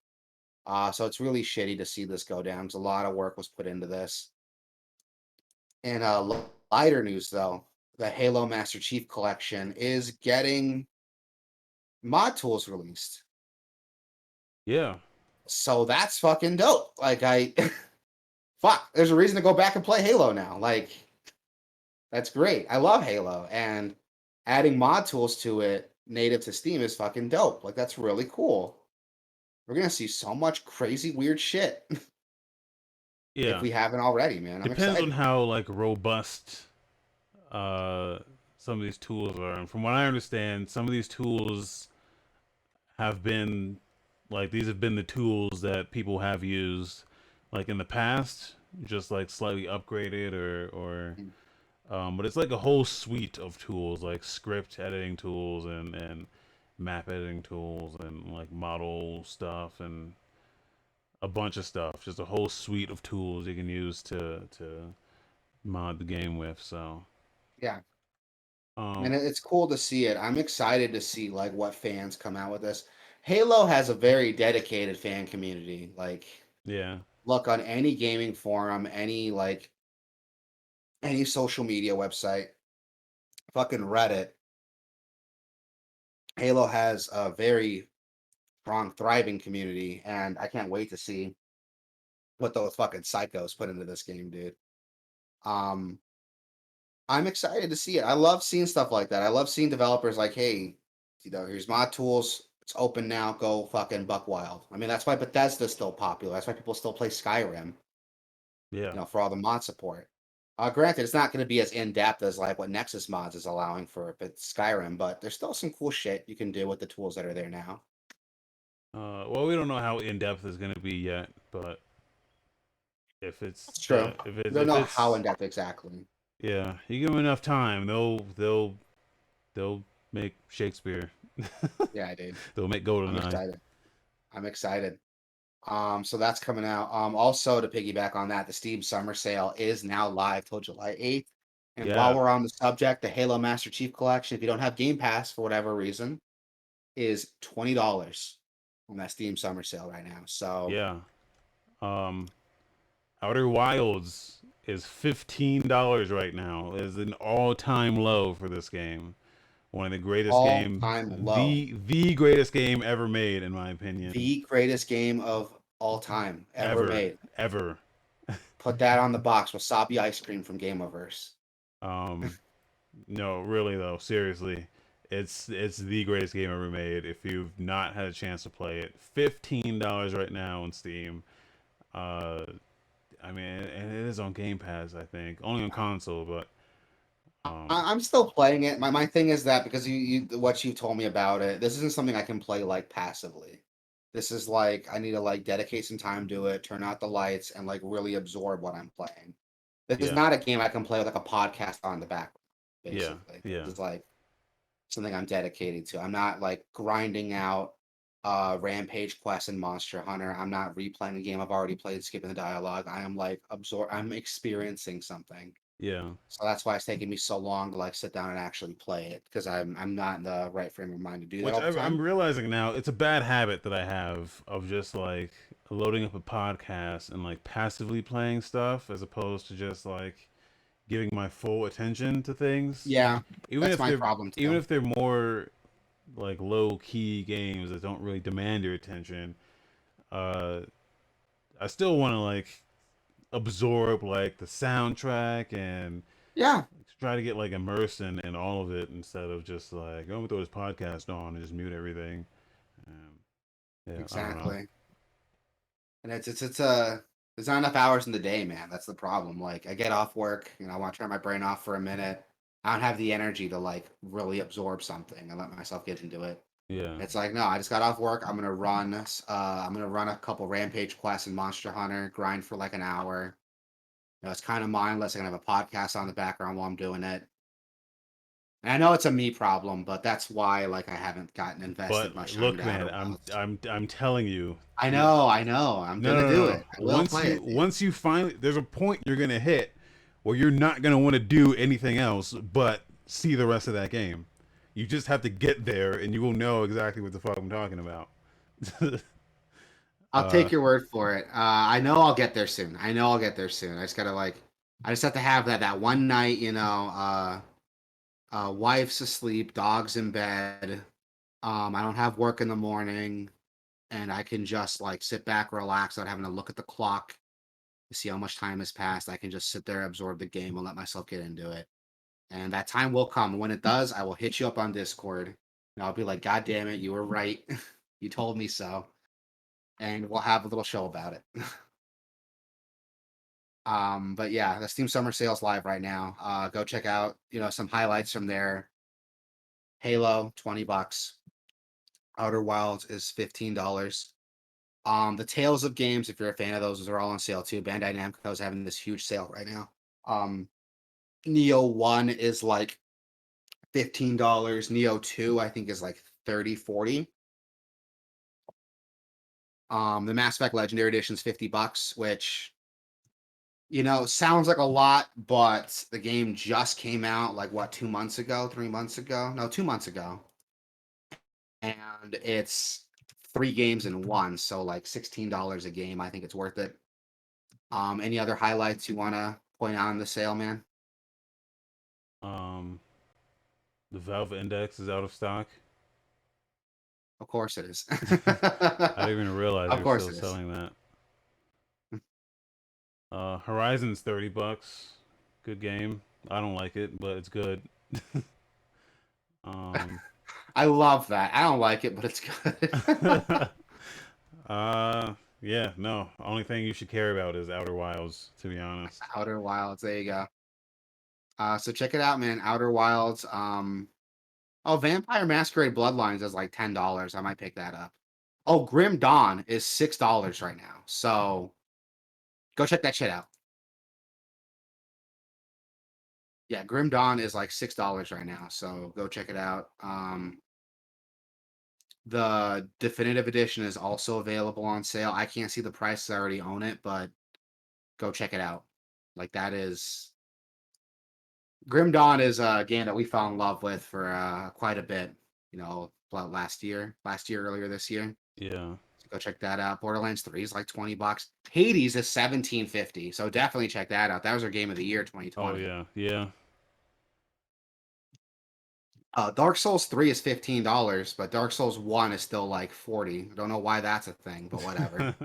So it's really shitty to see this go down. 'Cause a lot of work was put into this. In lighter news, though, the Halo Master Chief Collection is getting mod tools released. Yeah. So that's fucking dope. Like fuck, there's a reason to go back and play Halo now. Like that's great. I love Halo, and adding mod tools to it native to Steam is fucking dope. Like that's really cool. We're gonna see so much crazy weird shit if Yeah. we haven't already, man. I'm Depends on excited. how like robust uh some of these tools are. And from what I understand, some of these tools have been like these have been the tools that people have used like in the past, just like slightly upgraded or Mm. but it's like a whole suite of tools like script editing tools and map editing tools and like model stuff and a bunch of stuff. Just a whole suite of tools you can use to mod the game with. So, Yeah, and um, it's cool to see it. I'm excited to see like what fans come out with this. Halo has a very dedicated fan community. Like, yeah, look on any gaming forum, any social media website, fucking Reddit. Halo has a very strong, thriving community, and I can't wait to see what those fucking psychos put into this game, dude. Um, I'm excited to see it. I love seeing stuff like that. I love seeing developers like, hey, here's mod tools. It's open now. Go fucking buck wild. I mean, that's why Bethesda's still popular. That's why people still play Skyrim, yeah. for all the mod support. Granted, it's not going to be as in depth as like what Nexus mods is allowing for Skyrim, but there's still some cool shit you can do with the tools that are there now. Well, we don't know how in depth it's gonna be yet, but if it's It's true. We don't if know how in it's depth exactly. yeah, you give them enough time, they'll make Shakespeare. Yeah, I did. They'll make I'm Goldeneye. excited. I'm excited. So that's coming out. Also to piggyback on that, the Steam Summer Sale is now live till July 8th. And while Yeah, we're on the subject, the Halo Master Chief Collection, if you don't have Game Pass for whatever reason, is $20 on that Steam Summer Sale right now. So yeah. Um, Outer Wilds is $15 right now. It is an all-time low for this game. One of the greatest all game, time low. the greatest game ever made, in my opinion, The greatest game of all time ever ever, made. ever. Put that on the box. Wasabi ice cream from Gameoverse. Um, no, really though, seriously, it's the greatest game ever made. If you've not had a chance to play it, $15 right now on Steam. Uh, I mean, and it is on Game Pass, I think, only on console, but Um, I'm still playing it. My thing is that because you what you told me about it, this isn't something I can play like passively. This is like I need to like dedicate some time to it, turn out the lights, and like really absorb what I'm playing. This is yeah, not a game I can play with like a podcast on the background, yeah, basically. yeah, This is like something I'm dedicated to. I'm not like grinding out Rampage Quest and Monster Hunter. I'm not replaying a game I've already played, skipping the dialogue. I am like I'm experiencing something. yeah. So that's why it's taking me so long to like sit down and actually play it because I'm not in the right frame of mind to do that Which all the I'm time. realizing now, it's a bad habit that I have of just like loading up a podcast and like passively playing stuff as opposed to just like giving my full attention to things. Yeah, Even that's if my they're problem even too. if they're more like low key games that don't really demand your attention, uh, I still want to like absorb like the soundtrack and Yeah, try to get like immersed in all of it instead of just like I'm gonna throw this podcast on and just mute everything. Um, yeah, I don't know. exactly. And it's there's not enough hours in the day, man. That's the problem. Like I get off work, I want to turn my brain off for a minute. I don't have the energy to like really absorb something and let myself get into it. Yeah, It's like, no, I just got off work. I'm gonna run a couple Rampage quests in Monster Hunter, grind for like an hour. It's kind of mindless. I can have a podcast on the background while I'm doing it. And I know it's a me problem, but that's why like I haven't gotten invested but much time look, into man, Outer I'm Wilds. I'm I'm telling you, I you know, I know. I'm no gonna no no do no. it. I will play it, dude. Once you finally there's a point you're gonna hit where you're not gonna want to do anything else but see the rest of that game. You just have to get there, and you will know exactly what the fuck I'm talking about. I'll uh, take your word for it. I know I'll get there soon. I know I'll get there soon. I just gotta like, I just have to have that one night. Wife's asleep, dog's in bed. I don't have work in the morning, and I can just like sit back, relax, without having to look at the clock to see how much time has passed. I can just sit there, absorb the game, and let myself get into it. And that time will come. When it does, I will hit you up on Discord, and I'll be like, "God damn it, you were right. You told me so." And we'll have a little show about it. But yeah, the Steam Summer Sale's live right now. Go check out, some highlights from there. Halo, $20. Outer Wilds is $15. The Tales of games, if you're a fan of those are all on sale too. Bandai Namco is having this huge sale right now. Neo 1 is like $15. Neo 2, I think, is like 30, 40. The Mass Effect Legendary Edition is $50, which sounds like a lot, but the game just came out like what, 2 months ago, 3 months ago? No, 2 months ago. And it's three games in one. So like $16 a game. I think it's worth it. Any other highlights you want to point out in the sale, man? um, the Valve Index is out of stock. Of course it is. I didn't even realize they Of were course still it is. selling that. Horizon's $30. Good game. I don't like it, but it's good. um, I love that. I don't like it, but it's good. uh, yeah, no. Only thing you should care about is Outer Wilds, to be honest. Outer Wilds. There you go. So check it out, man. Outer Wilds. Oh, Vampire Masquerade Bloodlines is like $10. I might pick that up. Oh, Grim Dawn is $6 right now. So go check that shit out. Yeah, Grim Dawn is like $6 right now. So go check it out. The definitive edition is also available on sale. I can't see the price. I already own it, but go check it out. Like that is Grim Dawn is a game that we fell in love with for quite a bit. Last year, earlier this year. Yeah. So go check that out. Borderlands 3 is like $20. Hades is 17.50. So definitely check that out. That was our game of the year Oh 2020. yeah, yeah. Dark Souls 3 is $15, but Dark Souls 1 is still like 40. I don't know why that's a thing, but whatever.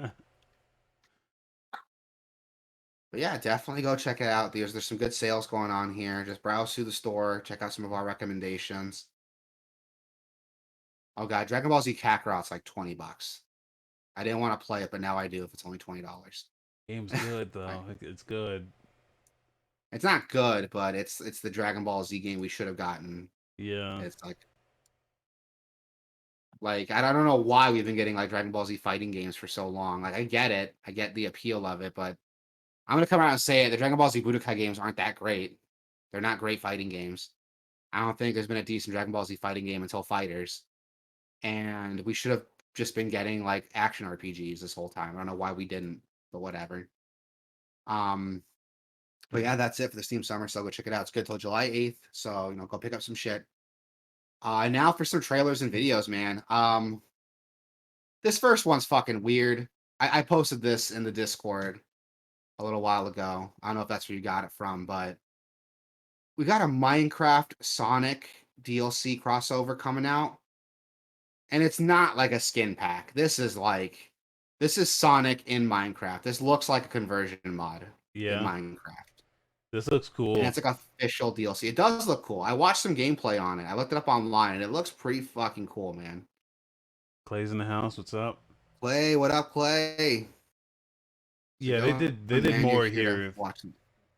But yeah, definitely go check it out. There's some good sales going on here. Just browse through the store, check out some of our recommendations. Oh god, Dragon Ball Z Kakarot's like $20. I didn't want to play it, but now I do if it's only $20. Game's good Right. though. It's good. It's not good, but it's the Dragon Ball Z game we should have gotten. Yeah. It's like I don't know why we've been getting like Dragon Ball Z fighting games for so long. Like I get it, I get the appeal of it, but I'm gonna come out and say it. The Dragon Ball Z Budokai games aren't that great. They're not great fighting games. I don't think there's been a decent Dragon Ball Z fighting game until Fighters, and we should have just been getting like action RPGs this whole time. I don't know why we didn't, but whatever. Um, but yeah, that's it for the Steam Summer. So go check it out. It's good till July 8th. So go pick up some shit. Now for some trailers and videos, man. This first one's fucking weird. I posted this in the Discord a little while ago. I don't know if that's where you got it from, but we got a Minecraft Sonic DLC crossover coming out. And it's not like a skin pack. This is Sonic in Minecraft. This looks like a conversion mod in Yeah. Minecraft. This looks And cool. it's like official DLC. It does look cool. I watched some gameplay on it. I looked it up online and it looks pretty fucking cool, man. Clay's in the house. What's up? Clay, what up, Clay? How's it Yeah, they going, did they did man? You're more here to here watch.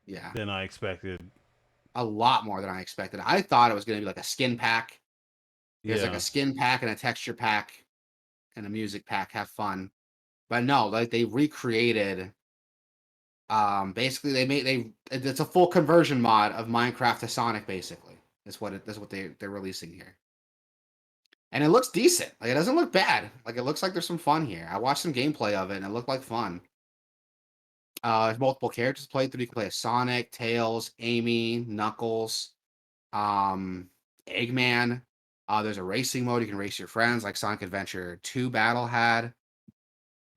Yeah, than I expected. a lot more than I expected. I thought it was going to be like a skin pack. There's like a Yeah. skin pack and a texture pack and a music pack. Have fun. But no, like they recreated. Basically, it's a full conversion mod of Minecraft to Sonic. Basically, that's what they're releasing here, and it looks decent. Like it doesn't look bad. Like it looks like there's some fun here. I watched some gameplay of it, and it looked like fun. There's multiple characters played through. You can play as Sonic, Tails, Amy, Knuckles, um, Eggman. There's a racing mode. You can race your friends, like Sonic Adventure 2 Battle had.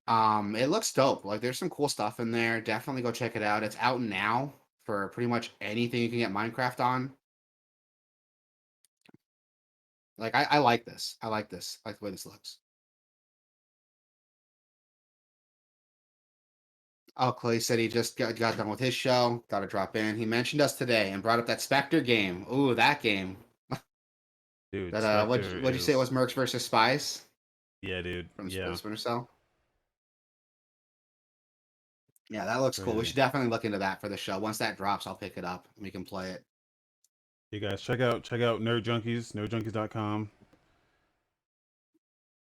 It looks dope. Like there's some cool stuff in there. Definitely go check it out. It's out now for pretty much anything you can get Minecraft on. Like I like this. I like this. I like the way this looks. Oh, Clay said he just got done with his show. Got to drop in. He mentioned us today and brought up that Spectre game. Ooh, that game. Dude, That Spectre what'd you say it was? is Mercs versus Spies yeah, dude. from Yeah. Splinter Cell. Yeah, that looks cool. We Crazy. should definitely look into that for the show. Once that drops, I'll pick it up and we can play it. You guys check out Nerd Junkies, nerdjunkies.com.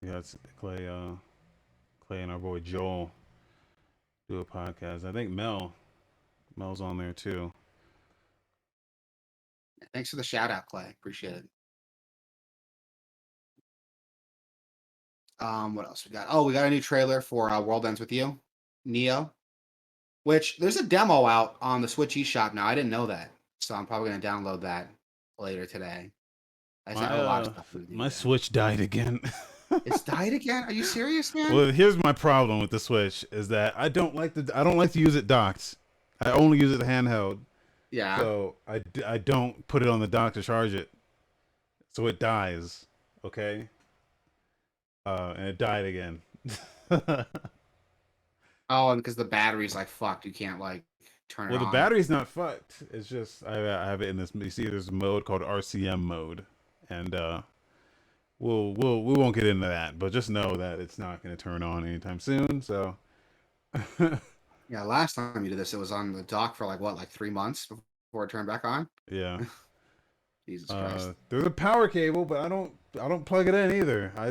Yeah, it's Clay and our boy Joel do a podcast. I think Mel's on there too. Thanks for the shout out, Clay. Appreciate it. What else we got? Oh, we got a new trailer for World Ends with You, Neo. Which there's a demo out on the Switch eShop now. I didn't know that, so I'm probably gonna download that later today. I just My have a lot of stuff to do my today. Switch died again. It's died again? Are you serious, man? Well, here's my problem with the Switch is that I don't like to use it docked. I only use it handheld. Yeah. So I don't put it on the dock to charge it. So it dies. Okay? And it died again. Oh, and because the battery's like fucked, you can't like turn it Well, the on. battery's not fucked. It's just I have it in this. You see, there's a mode called RCM mode, and we won't get into that. But just know that it's not going to turn on anytime soon. So Yeah, last time you did this, it was on the dock for like what, like 3 months before it turned back on? yeah, Jesus Christ. there's a power cable, but I don't plug it in either. I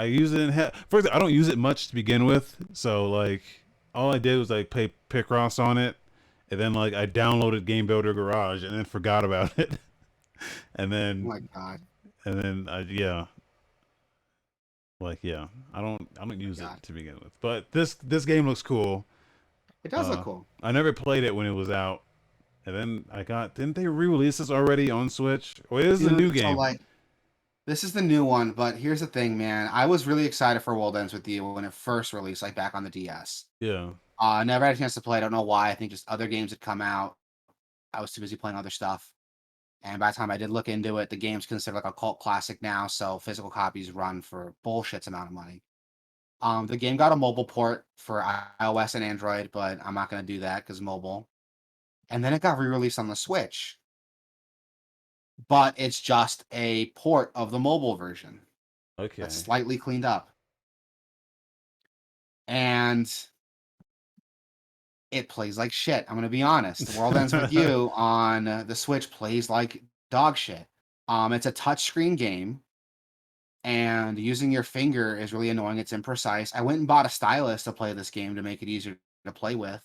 use it in first. I don't use it much to begin with. So like all I did was like play Picross on it, and then like I downloaded Game Builder Garage and then forgot about it. and Oh then my God. yeah, like yeah, I don't Oh use my it God. to begin with. But this game looks cool. It does look cool. I never played it when it was out, and then didn't they re-release this already on Switch? Or it is a new Dude, so game. like this is the new one, but here's the thing, man. I was really excited for World Ends with You when it first released, like back on the DS. Yeah, Never had a chance to play. I don't know why. I think just other games had come out. I was too busy playing other stuff. And by the time I did look into it, the game's considered like a cult classic now, so physical copies run for bullshits amount of money. The game got a mobile port for iOS and Android, but I'm not going to do that because mobile. And then it got re-released on the Switch, but it's just a port of the mobile version that's okay. slightly cleaned up. And It plays like shit. I'm gonna be honest. World Ends With You on the Switch plays like dog shit. It's a touchscreen game, and using your finger is really annoying. It's imprecise. I went and bought a stylus to play this game to make it easier to play with.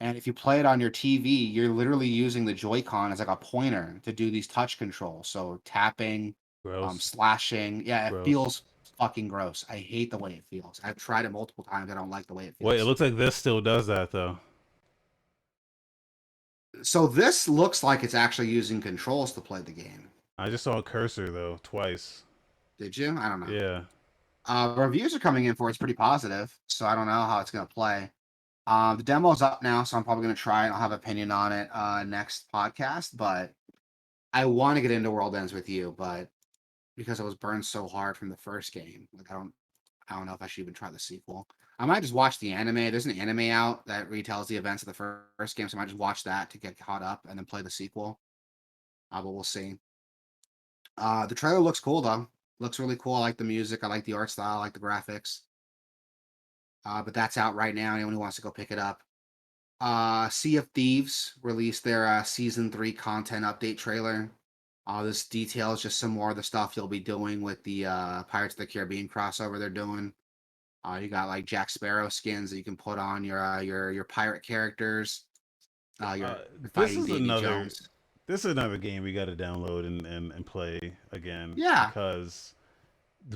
And if you play it on your TV, you're literally using the Joy-Con as like a pointer to do these touch controls. So tapping, Gross. slashing. Yeah, it Gross. feels fucking gross. I hate the way it feels. I've tried it multiple times. I don't like the way it Wait, it feels. looks like this still does that though. So this looks like it's actually using controls to play the game. I just saw a cursor though, twice. Did you? I don't know. Yeah. Reviews are coming in for it's pretty positive, so I don't know how it's gonna play. The demo's up now, so I'm probably gonna try it. I'll have opinion on it next podcast, but I want to get into World Ends With You, but because I was burned so hard from the first game, like I don't know if I should even try the sequel. I might just watch the anime. There's an anime out that retells the events of the first game, so I might just watch that to get caught up and then play the sequel. But we'll see. The trailer looks cool though. Looks really cool. I like the music. I like the art style. I like the graphics. But that's out right now. Anyone who wants to go pick it up. Sea of Thieves released their season 3 content update trailer. This details just some more of the stuff you'll be doing with the Pirates of the Caribbean crossover they're doing. You got like Jack Sparrow skins that you can put on your pirate characters. Uh, You're this fighting is Davy another Jones. this is another game we got to download and play again Yeah, because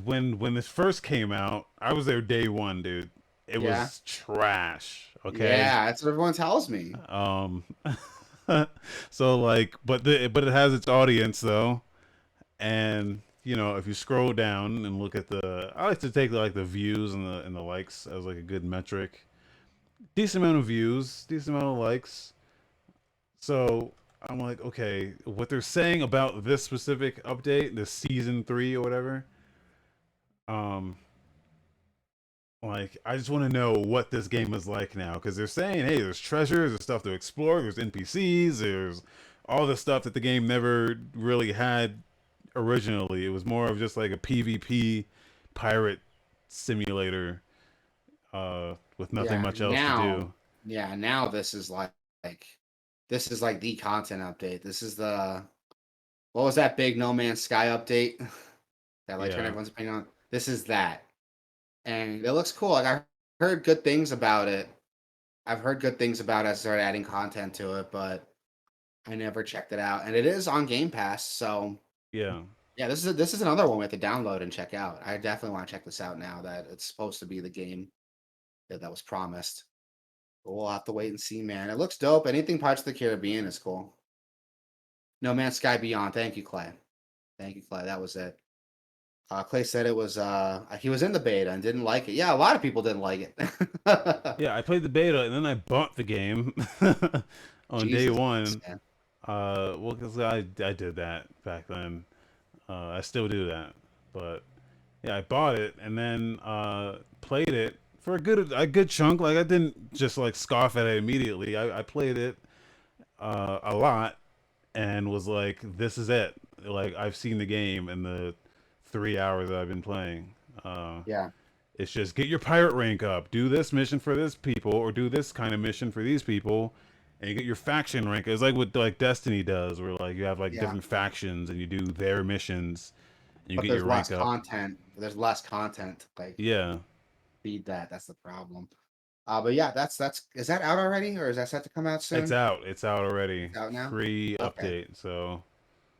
when this first came out, I was there day one, dude. It yeah, was trash. Okay. yeah. That's what everyone tells me. Um. So like, but it has its audience though, and you know if you scroll down and look at I like to take like the views and the likes as like a good metric. Decent amount of views, decent amount of likes. So I'm like, okay, what they're saying about this specific update, this season 3 or whatever, um, like I just want to know what this game is like now because they're saying, hey, there's treasures, there's stuff to explore, there's NPCs, there's all the stuff that the game never really had originally. It was more of just like a PvP pirate simulator with nothing Yeah, much else to do. now this is like this is like the content update. This is the what was that big No Man's Sky update that like turned Yeah, everyone's opinion on? This is that. And it looks cool. Like I heard good things about it. I've heard good things about it. I started adding content to it, but I never checked it out. And it is on Game Pass, so yeah. yeah, this is another one we have to download and check out. I definitely want to check this out now that it's supposed to be the game that was promised. But we'll have to wait and see, man. It looks dope. Anything Pirates of the Caribbean is cool. No Man's Sky Beyond. Thank you, Clay. Thank you, Clay. That was it. Clay said it was he was in the beta and didn't like it. Yeah, a lot of people didn't like it. Yeah, I played the beta and then I bought the game on day Jesus, one. man. Well, because I did that back then. I still do that, but yeah, I bought it and then played it for a good chunk. Like I didn't just like scoff at it immediately. I played it a lot and was like, "This is it." Like I've seen the game in the 3 hours I've been playing. Uh, Yeah. it's just get your pirate rank up, do this mission for this people, or do this kind of mission for these people, and you get your faction rank. It's like what like Destiny does, where like you have like Yeah. different factions and you do their missions, and you But get your there's less rank up. content. There's less content to like Yeah, feed that. That's the problem. But yeah, that's is that out already or is that set to come out it's soon? out. It's out already. It's out now? Free Okay. update. So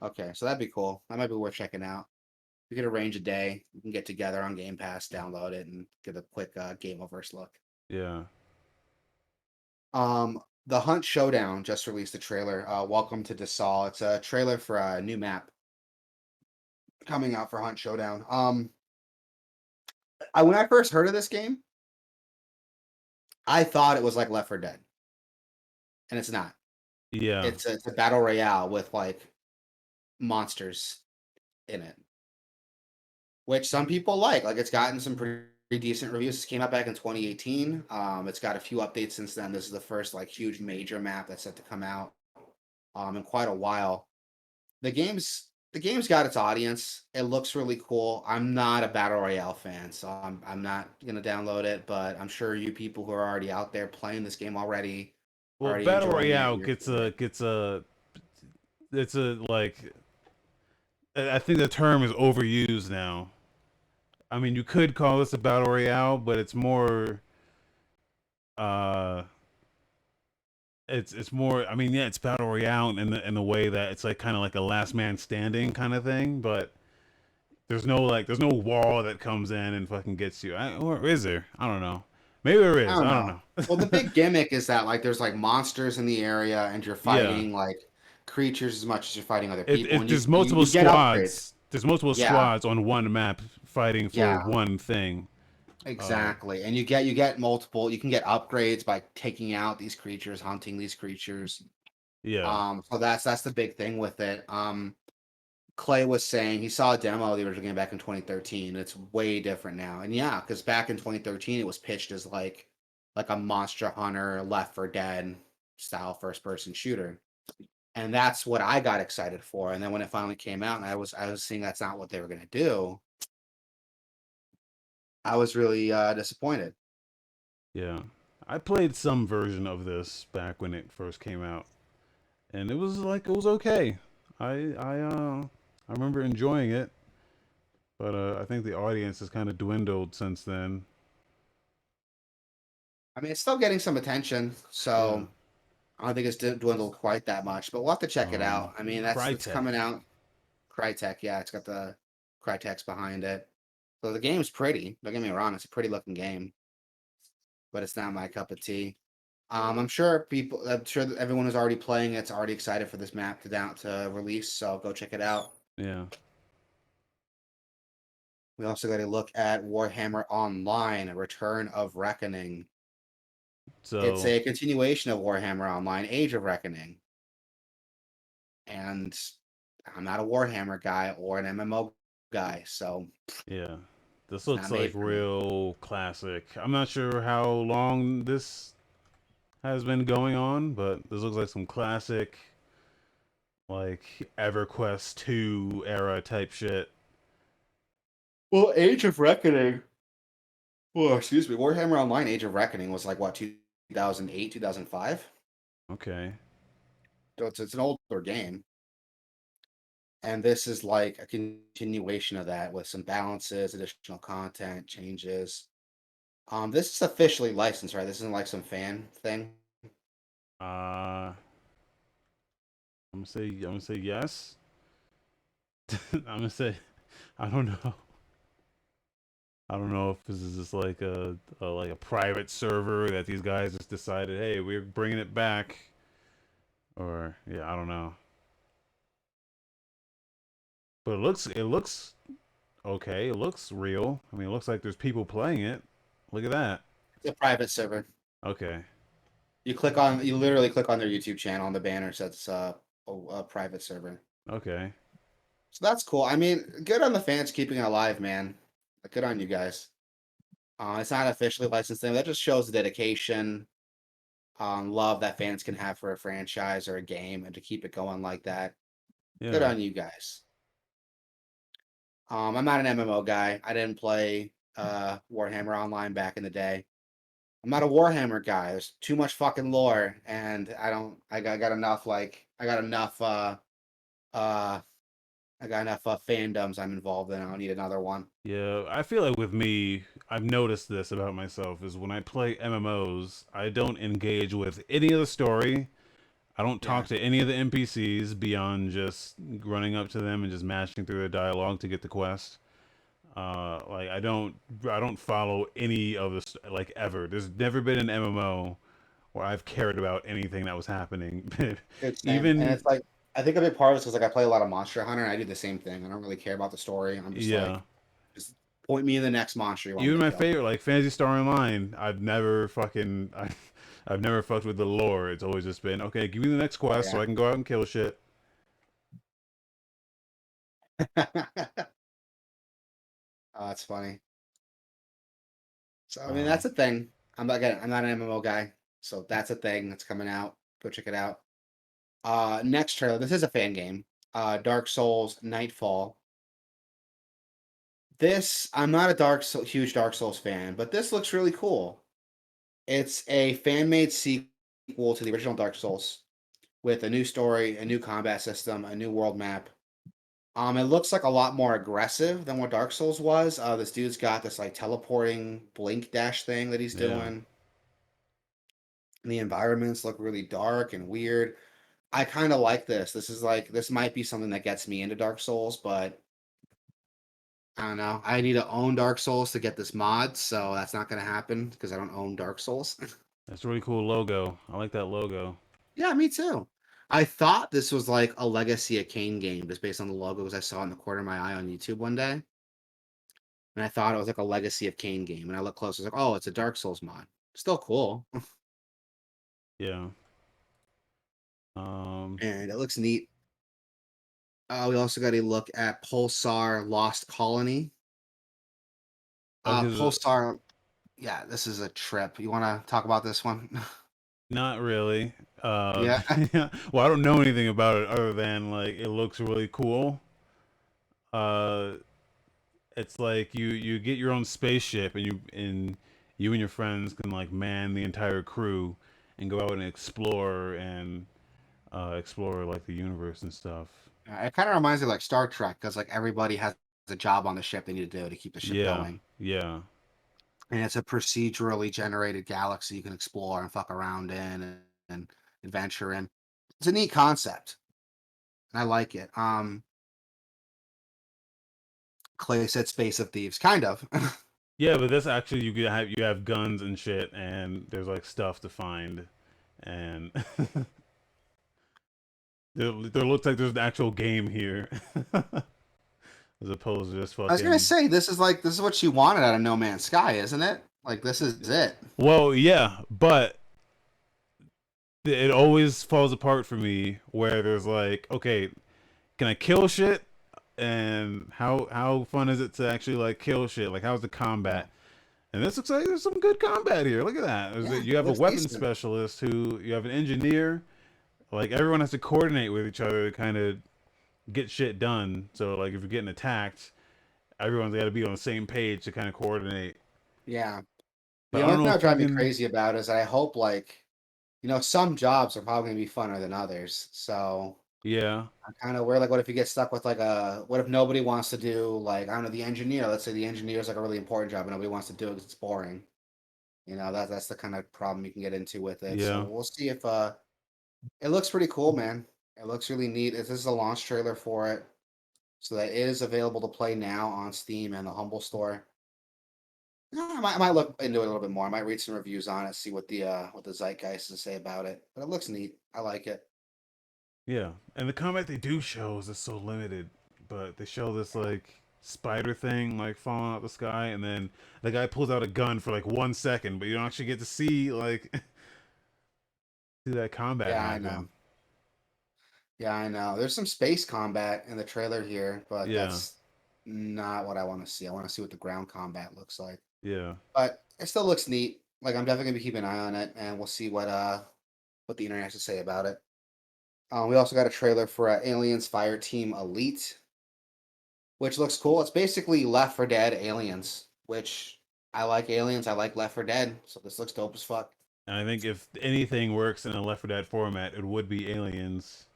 Okay. So that'd be cool. That might be worth checking out. We could arrange a day. We can get together on Game Pass, download it, and get a quick Gameoverse look. yeah, The Hunt Showdown just released a trailer. Welcome to Dassault. It's a trailer for a new map coming out for Hunt Showdown. When I first heard of this game, I thought it was like Left 4 Dead, and it's not. yeah, It's a battle royale with like monsters in it, which some people like. Like it's gotten some pretty decent reviews. This came out back in 2018. It's got a few updates since then. This is the first like huge major map that's set to come out in quite a while. The game's got its audience. It looks really cool. I'm not a battle royale fan, so I'm not gonna download it. But I'm sure you people who are already out there playing this game already Well, already battle enjoying it, royale and you're doing it. gets a it's a like I think the term is overused now. I mean, you could call this a battle royale, but it's more uh it's more. I mean, yeah, it's battle royale in the way that it's like kind of like a last man standing kind of thing, but there's no wall that comes in and fucking gets you. Or is there? I don't know. Maybe there I is. don't I don't know. Well, the know. big gimmick is that like there's like monsters in the area, and you're Yeah. fighting like creatures as much as you're fighting other people, If and there's multiple you get upgrades. squads, there's multiple Yeah, squads on one map fighting for yeah, one thing. Uh, exactly. And you get multiple. You can get upgrades by taking out these creatures, hunting these creatures. yeah, So that's the big thing with it. Clay was saying he saw a demo of the original game back in 2013. It's way different now. And yeah, because back in 2013 it was pitched as like a Monster Hunter Left 4 Dead style first person shooter. And that's what I got excited for. And then when it finally came out and I was seeing that's not what they were gonna do, I was really disappointed. yeah. I played some version of this back when it first came out, and it was okay. I remember enjoying it, but I think the audience has kind of dwindled since then. I mean, it's still getting some attention, Yeah. so I don't think it's dwindled quite that much, but we'll have to check it Um, out. I mean, that's Crytek. coming out. Crytek, yeah, it's got the Crytek's behind it. So the game's pretty. Don't get me wrong, it's a pretty looking game, but it's not my cup of tea. I'm sure that everyone who's already playing it's already excited for this map to release. So go check it out. Yeah. We also got to look at Warhammer Online: A Return of Reckoning. It's So a continuation of Warhammer Online: Age of Reckoning, and I'm not a Warhammer guy or an MMO guy, so yeah, this it's not looks like made for me. real classic. I'm not sure how long this has been going on, but this looks like some classic like EverQuest 2 era type shit. Well, Age of Reckoning. Oh, excuse me. Warhammer Online: Age of Reckoning was like what 2008, 2005. Okay. So it's an older game, and this is like a continuation of that with some balances, additional content, changes. This is officially licensed, right? This isn't like some fan thing. I'm gonna say yes. I'm gonna say I don't know. I don't know if this is just like a private server that these guys just decided, hey, we're bringing it back, or yeah, I don't know. But it looks okay. It looks real. I mean, it looks like there's people playing it. Look at that. It's a private server. Okay. You literally click on their YouTube channel, and the banner says a private server. Okay. So that's cool. I mean, good on the fans keeping it alive, man. Good on you guys. It's not officially licensed thing. That just shows the dedication, love that fans can have for a franchise or a game, and to keep it going like that. Good Yeah. on you guys. I'm not an MMO guy. I didn't play Warhammer Online back in the day. I'm not a Warhammer guy. There's too much fucking lore, and I don't. I got enough. Like I got enough. Uh, I got enough fandoms I'm involved in. I don't need another one. Yeah, I feel like with me, I've noticed this about myself is when I play MMOs, I don't engage with any of the story. I don't talk Yeah. to any of the NPCs beyond just running up to them and just mashing through the dialogue to get the quest. Like I don't follow any of this like ever. There's never been an MMO where I've cared about anything that was happening. It's same, and Even it's like I think a big part of it is because like I play a lot of Monster Hunter, and I do the same thing. I don't really care about the story. I'm just yeah, like, just point me to the next monster you want even me to my kill. favorite like Fantasy Star Online, I've never fucked with the lore. It's always just been okay. Give me the next Oh quest so yeah. I can go out and kill shit. Oh, that's funny. So I mean, Uh, that's a thing. I'm not an MMO guy, so that's a thing that's coming out. Go check it out. Next trailer. This is a fan game. Dark Souls Nightfall. This I'm not a huge Dark Souls fan, but this looks really cool. It's a fan made sequel sequel to the original Dark Souls with a new story, a new combat system, a new world map. It looks like a lot more aggressive than what Dark Souls was. This dude's got this like teleporting blink dash thing that he's Yeah, doing. And the environments look really dark and weird. I kind of like this. This might be something that gets me into Dark Souls, but I don't know. I need to own Dark Souls to get this mod, so that's not going to happen because I don't own Dark Souls. that's a really cool logo. I like that logo. Yeah, me too. I thought this was like a Legacy of Kain game just based on the logos I saw in the corner of my eye on YouTube one day. And I thought it was like a Legacy of Kain game. And I looked close, I was like, oh, it's a Dark Souls mod. Still cool. Yeah. Um, And it looks neat. We also got a look at Pulsar Lost Colony. because Pulsar, yeah, this is a trip. You want to talk about this one? not really. Yeah. Yeah. Well, I don't know anything about it other than like it looks really cool. Uh, it's like you get your own spaceship and you and your friends can like man the entire crew and go out and explore like the universe and stuff. It kind of reminds me of like Star Trek because like everybody has a job on the ship they need to do to keep the ship Yeah, going. yeah, And it's a procedurally generated galaxy you can explore and fuck around in and adventure in. It's a neat concept. And I like it. Clay said Space of Thieves, kind of. yeah. But this actually you have guns and shit, and there's like stuff to find, and there looks like there's an actual game here, as opposed to just I was gonna fucking. say this is what you wanted out of No Man's Sky, isn't it? Like this is it. Well, yeah, but it always falls apart for me where there's like, okay, can I kill shit? And how fun is it to actually like kill shit? Like how's the Yeah, combat? And this looks like there's some good combat here. Look at that. yeah, You it have a looks weapon decent. specialist who you have an engineer. Like everyone has to coordinate with each other to kind of get shit done. So like if you're getting attacked, everyone's got to be on the same page to kind of coordinate. Yeah. But The I don't only thing know that if would drive me fucking crazy about is I hope some jobs are probably gonna be funner than others. So yeah. I kind of worry like what if you get stuck with what if nobody wants to do like I don't know the engineer? Let's say the engineer is like a really important job and nobody wants to do it because it's boring. That's the kind of problem you can get into with it. So Yeah. we'll see if it looks pretty cool, man. It looks really neat. This is a launch trailer for it. So that is available to play now on Steam and the Humble Store. I might look into it a little bit more. I might read some reviews on it, see what the zeitgeist has to say about it. But it looks neat. I like it. Yeah. And the combat they do show is just so limited. But they show this like spider thing like falling out the sky, and then the guy pulls out a gun for like 1 second, but you don't actually get to see like see that combat Yeah, I know. happen. Yeah, I know. There's some space combat in the trailer here, but Yeah. that's not what I want to see. I want to see what the ground combat looks like. Yeah. But it still looks neat. Like I'm definitely gonna be keeping an eye on it, and we'll see what the internet has to say about it. We also got a trailer for Aliens Fire Team Elite, which looks cool. It's basically Left 4 Dead Aliens, which I like Aliens. I like Left 4 Dead, so this looks dope as fuck. And I think if anything works in a Left 4 Dead format, it would be Aliens.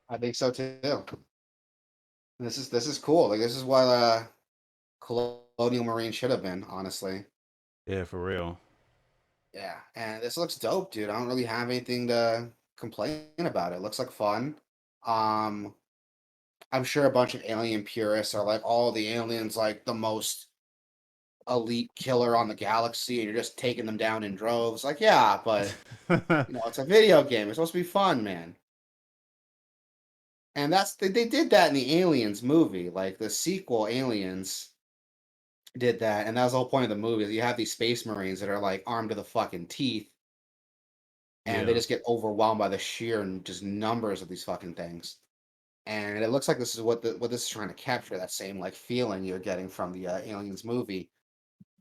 I think so too. This is cool. Like this is what Colonial Marine should have been, honestly. Yeah, for real. Yeah, and this looks dope, dude. I don't really have anything to complain about. It looks like fun. Um, I'm sure a bunch of alien purists are like, all the aliens like the most elite killer on the galaxy, and you're just taking them down in droves. Like, yeah, but it's a video game. It's supposed to be fun, man. And they did that in the Aliens movie, like the sequel Aliens did that, and that was the whole point of the movie. Is you have these space marines that are like armed to the fucking teeth, and they Yeah. just get overwhelmed by the sheer and just numbers of these fucking things. And it looks like this is what this is trying to capture, that same like feeling you're getting from the Aliens movie.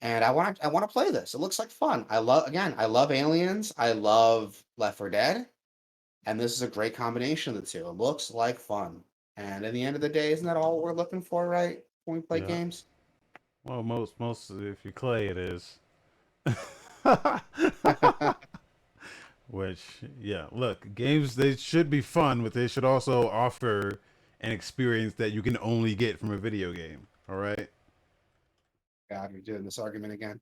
And I want to play this. It looks like fun. I love Aliens. I love Left 4 Dead, and this is a great combination of the two. It looks like fun. And in the end of the day, isn't that all we're looking for, right? When we play Yeah. games? Well, most if you Clay, it is. Which, yeah, look, games they should be fun, but they should also offer an experience that you can only get from a video game. All right. God, you're doing this argument again.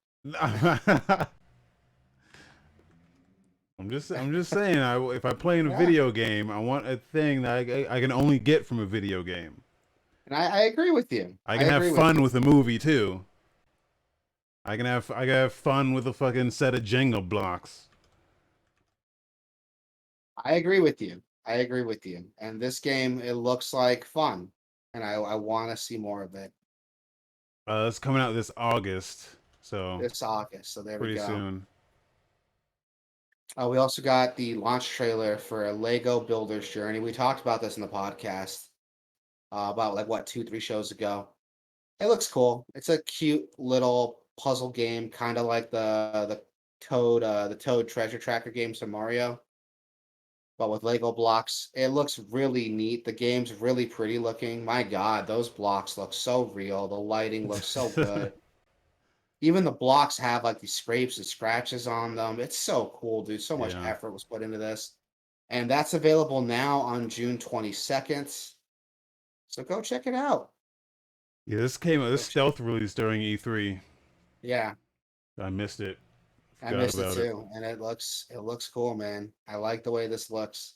I'm just saying. If I play in a Yeah, video game, I want a thing that I can only get from a video game. and I agree with you. I I can have agree with fun you. with a movie too. I can have fun with a fucking set of Jenga blocks. I agree with you. I agree with you. And this game, it looks like fun, and I want to see more of it It's coming out this August, so this August. So there we pretty go. soon. We also got the launch trailer for a Lego Builder's Journey. We talked about this in the podcast about like what 2, 3 shows ago. It looks cool. It's a cute little puzzle game, kind of like the Toad Treasure Tracker games from Mario, but with Lego blocks. It looks really neat. The game's really pretty looking. My God, those blocks look so real. The lighting looks so good. Even the blocks have like these scrapes and scratches on them. It's so cool, dude. So much Yeah, effort was put into this. And that's available now on June 22nd. So go check it out. yeah. This came out. This Go check. stealth release during E3. Yeah, I missed it. I Forgot missed it about it. too. And it looks cool, man. I like the way this looks.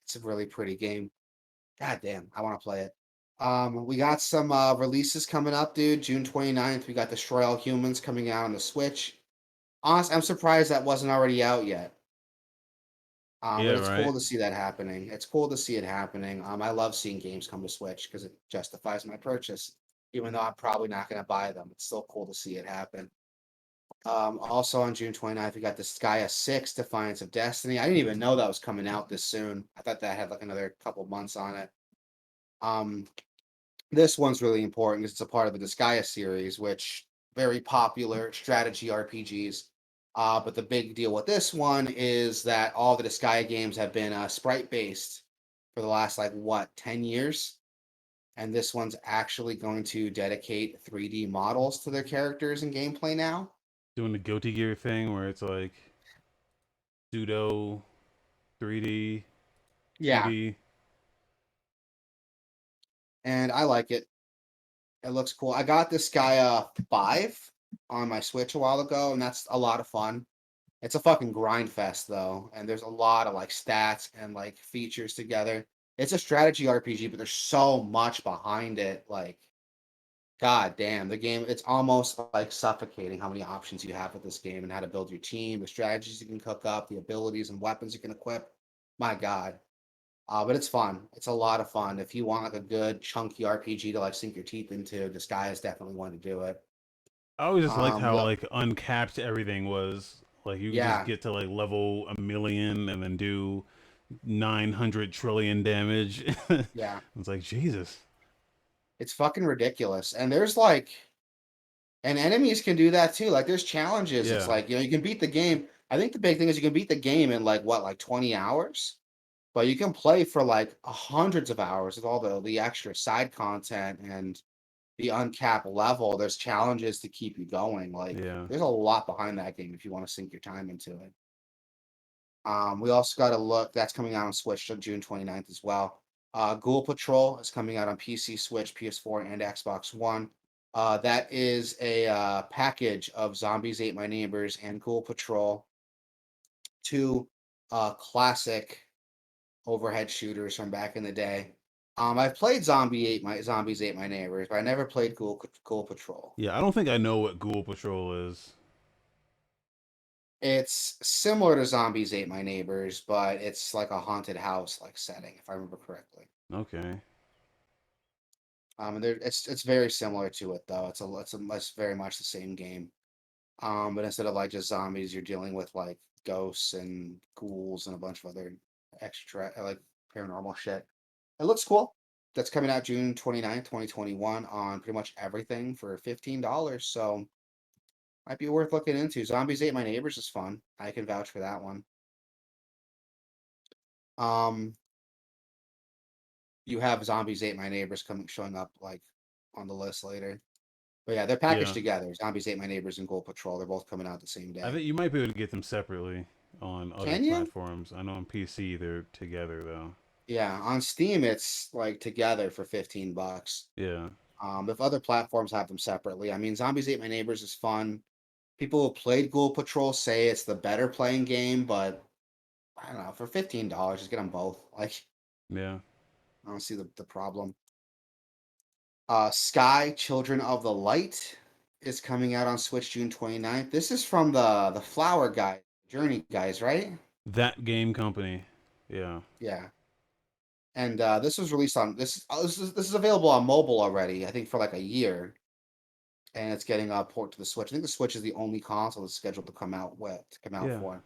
It's a really pretty game. God damn, I want to play it. We got some releases coming up, dude. June 29th, we got Destroy All Humans coming out on the Switch. Honestly, I'm surprised that wasn't already out yet. But Yeah, it's cool right. to see that happening. It's cool to see it happening. I love seeing games come to Switch because it justifies my purchase. Even though I'm probably not going to buy them, it's still cool to see it happen. Also on June 29th, we got the Skya 6 Defiance of Destiny. I didn't even know that was coming out this soon. I thought that had like another couple months on it. Um, this one's really important because it's a part of the Disgaea series, which very popular strategy RPGs. But the big deal with this one is that all the Disgaea games have been sprite based for the last like what 10 years, and this one's actually going to dedicate 3D models to their characters and gameplay now. Doing the Guilty Gear thing where it's like pseudo 3D, Yeah, 2D. and I like it. It looks cool. I got this Gaia 5 on my Switch a while ago, and that's a lot of fun. It's a fucking grind fest though, and there's a lot of like stats and like features together. It's a strategy RPG, but there's so much behind it. Like, god damn, the game, it's almost like suffocating how many options you have with this game and how to build your team, the strategies you can cook up, the abilities and weapons you can equip. My god. But it's fun. It's a lot of fun. If you want like a good chunky RPG to like sink your teeth into, this guy is definitely one to do it. I always just liked how Well, like uncapped everything was. Like you could just yeah, get to like level 1,000,000 and then do 900 trillion damage. yeah. It's like Jesus. It's fucking ridiculous. And there's like, and enemies can do that too. Like there's challenges. It's Yeah. like, you can beat the game. I think the big thing is you can beat the game in like what, like 20 hours? But you can play for like hundreds of hours with all the extra side content and the uncapped level. There's challenges to keep you going. Like Yeah. there's a lot behind that game if you want to sink your time into it. We also got to look, that's coming out on Switch on June 29th as well. Ghoul Patrol is coming out on PC, Switch, PS4, and Xbox One. That is a package of Zombies Ate My Neighbors and Ghoul Patrol, two classic overhead shooters from back in the day. I've played Zombies Ate My Neighbors, but I never played Ghoul Patrol. Yeah, I don't think I know what Ghoul Patrol is. It's similar to Zombies Ate My Neighbors, but it's like a haunted house like setting, if I remember correctly. Okay. And it's very similar to it though. It's very much the same game. But instead of like just zombies, you're dealing with like ghosts and ghouls and a bunch of other extra like paranormal shit. It looks cool. That's coming out June 29th, 2021 on pretty much everything for $15. So might be worth looking into. Zombies Ate My Neighbors is fun. I can vouch for that one. Um, you have Zombies Ate My Neighbors coming showing up like on the list later. But yeah, they're packaged Yeah, together. Zombies Ate My Neighbors and Ghoul Patrol. They're both coming out the same I day. think you might be able to get them separately on other Can you? platforms. I know on PC they're together though. Yeah, on Steam it's like together for $15. Yeah, If other platforms have them separately, I mean, Zombies Ate My Neighbors is fun. People who played Ghoul Patrol say it's the better playing game, but I don't know. For $15, just get them both. Like, yeah. I don't see the problem. Sky Children of the Light is coming out on Switch June 29th. This is from the Flower guy, Journey guys, right? That game company. Yeah. Yeah. And this was released on this is available on mobile already, I think for like a year. And it's getting a port to the Switch. I think the Switch is the only console that's scheduled to come out Yeah. for.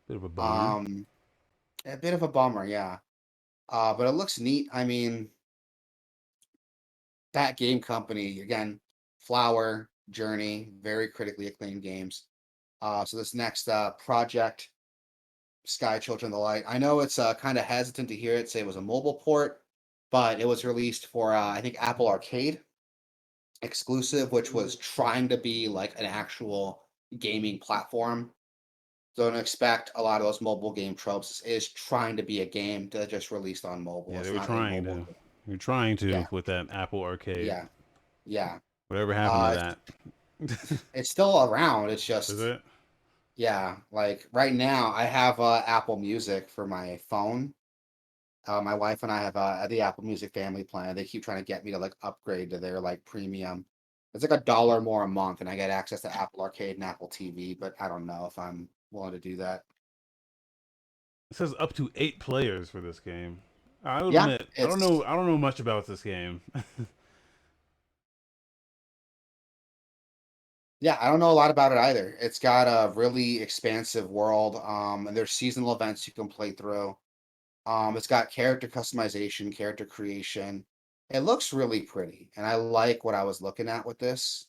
Bit of a bummer. Um a bit of a bummer, yeah. But it looks neat. I mean, that game company, again, Flower, Journey, very critically acclaimed games. So this next project, Sky Children of the Light, I know it's kind of hesitant to hear it say it was a mobile port, but it was released for I think Apple Arcade exclusive, which was trying to be like an actual gaming platform. Don't expect a lot of those mobile game tropes. It is trying to be a game that just released on mobile. Yeah, they It's were not a trying mobile to. game. They were trying Yeah, to with that Apple Arcade. yeah, yeah. Whatever happened to Uh, that? it's still around. It's Is just it? yeah. Like right now, I have Apple Music for my phone. My wife and I have the Apple Music family plan. They keep trying to get me to like upgrade to their like premium. It's like $1 more a month, and I get access to Apple Arcade and Apple TV. But I don't know if I'm willing to do that. It says up to 8 players for this game. I will Yeah, admit, I don't know. it's I don't know much about this game. yeah. I don't know a lot about it either. It's got a really expansive world, and there's seasonal events you can play through. It's got character customization, character creation. It looks really pretty, and I like what I was looking at with this.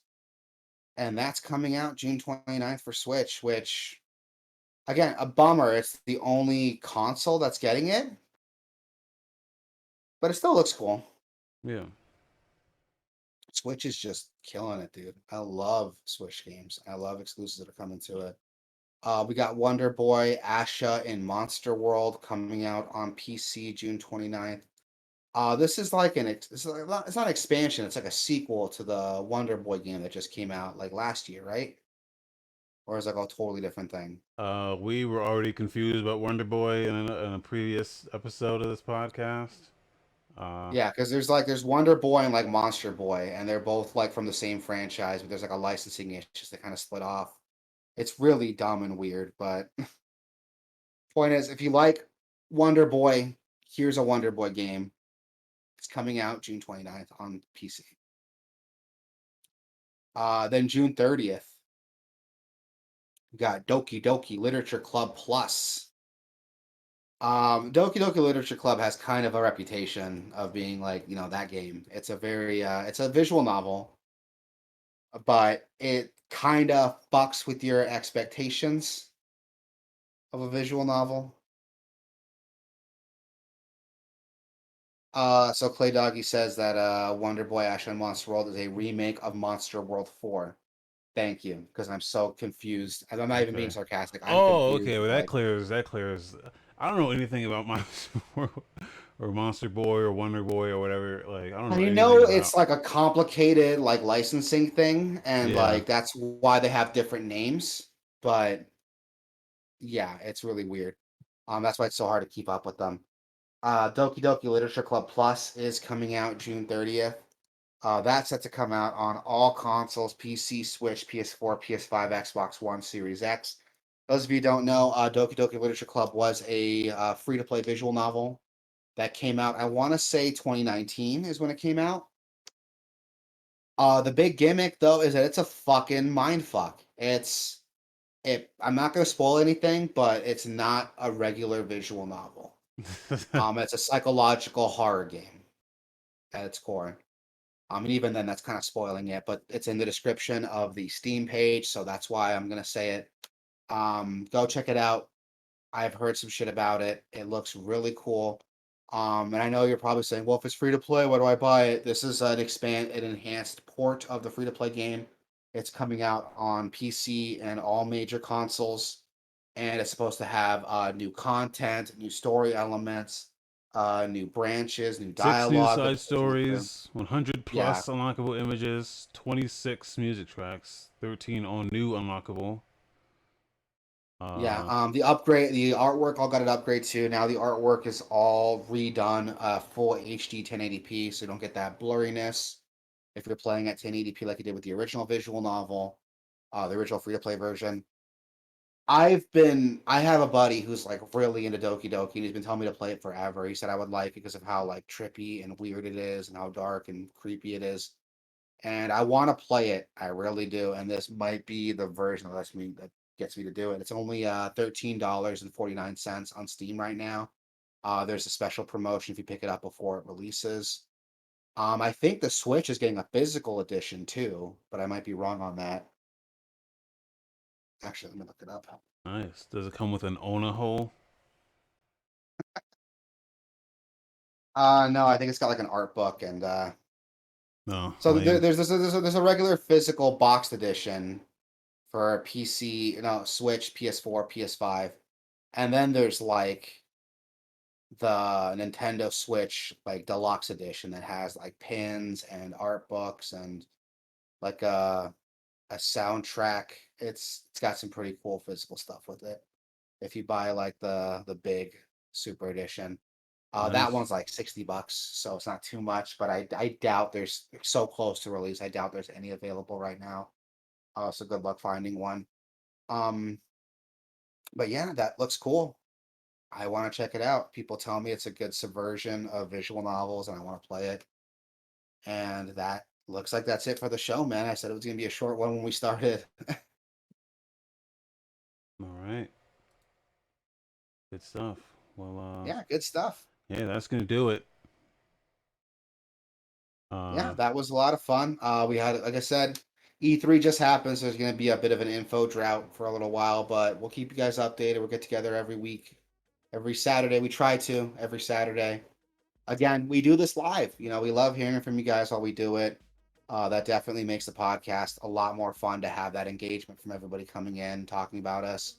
And that's coming out June 29th for Switch, which again, a bummer. It's the only console that's getting it, but it still looks cool. Yeah. Switch is just killing it, dude. I love Switch games. I love exclusives that are coming to it. We got Wonder Boy, Asha, and Monster World coming out on PC June 29th. This is like it's not an expansion, it's like a sequel to the Wonder Boy game that just came out like last year, right? Or is it like a totally different thing? We were already confused about Wonder Boy in a previous episode of this podcast. Uh, Yeah, because there's Wonder Boy and like Monster Boy, and they're both like from the same franchise, but there's like a licensing issue. They kind of split off. It's really dumb and weird, but point is, if you like Wonder Boy, here's a Wonder Boy game. It's coming out June 29th on PC. Then June 30th, we got Doki Doki Literature Club Plus. Doki Doki Literature Club has kind of a reputation of being like, that game. It's a very it's a visual novel, but it kind of fucks with your expectations of a visual novel. So Clay Doggy says that Wonder Boy Ash and Monster World is a remake of Monster World 4. Thank you, because I'm so confused. And I'm not even being okay. sarcastic. I'm Oh, confused. okay. Well, that Like, clears. That clears. I don't know anything about Monster or Monster Boy or Wonder Boy or whatever. Like, I don't know I anything know it's about. like a complicated like licensing thing, and Yeah. like that's why they have different names. But yeah, it's really weird. That's why it's so hard to keep up with them. Doki Doki Literature Club Plus is coming out June 30th. That's set to come out on all consoles: PC, Switch, PS4, PS5, Xbox One, Series X. Those of you who don't know, Doki Doki Literature Club was a free-to-play visual novel that came out. I want to say 2019 is when it came out. The big gimmick though is that it's a fucking mind fuck. I'm not gonna spoil anything, but it's not a regular visual novel. It's a psychological horror game at its core. And even then, that's kind of spoiling it, but it's in the description of the Steam page, so that's why I'm gonna say it. Go check it out. I've heard some shit about it. It looks really cool. And I know you're probably saying, well, if it's free to play, why do I buy it? This is an enhanced port of the free to play game. It's coming out on PC and all major consoles, and it's supposed to have new content, new story elements, new branches, new 6 new dialogue that side it's supposed to go through. stories, 100 Yeah, plus unlockable images, 26 music tracks, 13 on new unlockable. yeah. Uh, The artwork all got an upgrade too. Now the artwork is all redone, full HD 1080p, so you don't get that blurriness if you're playing at 1080p like you did with the original visual novel, the original free to play version. I have a buddy who's like really into Doki Doki, and he's been telling me to play it forever. He said I would like it because of how like trippy and weird it is, and how dark and creepy it is. And I want to play it. I really do. And this might be the version that gets me to do it. It's only $13.49 on Steam right now. There's a special promotion if you pick it up before it releases. I think the Switch is getting a physical edition too, but I might be wrong on that. Actually, let me look it up. nice. Does it come with an Ona hole? No, I think it's got like an art book, and No, so lame. there's a regular physical boxed edition for PC, no, Switch, PS4, PS5, and then there's like the Nintendo Switch like deluxe edition that has like pins and art books and like a soundtrack. It's got some pretty cool physical stuff with it. If you buy like the big super edition. That Nice. one's like $60, so it's not too much, but I doubt there's so close to release. I doubt there's any available right now. So good luck finding one. Um, but yeah, that looks cool. I want to check it out. People tell me it's a good subversion of visual novels, and I want to play it. And that looks like that's it for the show, man. I said it was gonna be a short one when we started. All right. Good stuff. Well, Yeah, good stuff. yeah, that's gonna do it. Yeah, Uh, that was a lot of fun. We had, like I said, E3 just happened, so there's going to be a bit of an info drought for a little while, but we'll keep you guys updated. We'll get together every week, every Saturday. We try to every Saturday. Again, we do this live. We love hearing from you guys while we do it. That definitely makes the podcast a lot more fun to have that engagement from everybody coming in, talking about us,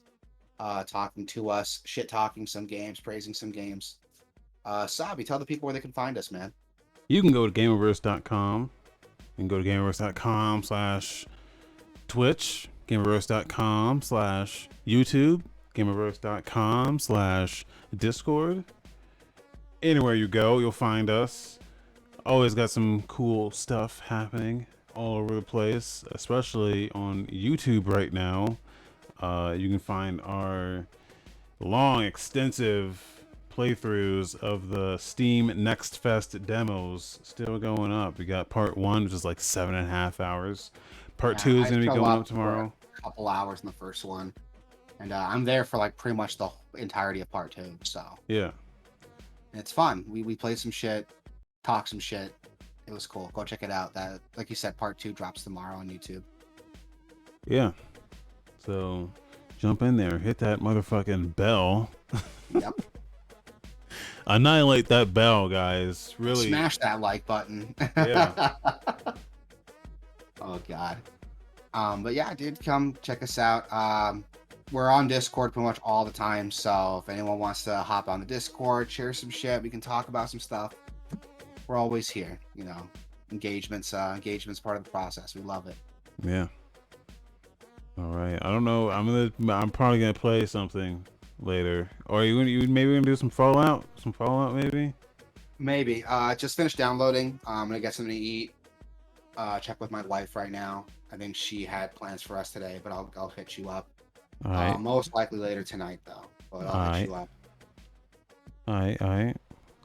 talking to us, shit talking some games, praising some games. Sabi, tell the people where they can find us, man. you can go to Gameoverse.com. You can go to Gameoverse.com/Twitch, Gameoverse.com/YouTube, Gameoverse.com/Discord. Anywhere you go, you'll find us. Always got some cool stuff happening all over the place, especially on YouTube right now. You can find our long, extensive playthroughs of the Steam Next Fest demos still going up. We got part one, which is like 7.5 hours. Part Yeah, two is I going to be show going up up for tomorrow. a couple hours in the first one, and I'm there for like pretty much the entirety of part two. So Yeah. it's fun. We played some shit, talked some shit. It was cool. Go check it out. That, like you said, part two drops tomorrow on YouTube. Yeah. So jump in there, hit that motherfucking bell. Yep. Annihilate that bell, guys. Really. Smash that like button. Yeah. Oh God. But yeah, dude, come check us out. We're on Discord pretty much all the time. So if anyone wants to hop on the Discord, share some shit, we can talk about some stuff. We're always here. Engagement's part of the process. We love it. Yeah. All right. I don't know. I'm probably gonna play something later. Or you maybe gonna do some Fallout? Some Fallout maybe? Maybe. Just finished downloading. I'm gonna get something to eat. Check with my wife right now. I think she had plans for us today, but I'll hit you up. All right. Most likely later tonight though. But All I'll hit right. you up. All right. All right.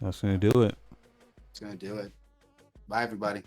That's gonna do it. It's gonna do it. Bye everybody.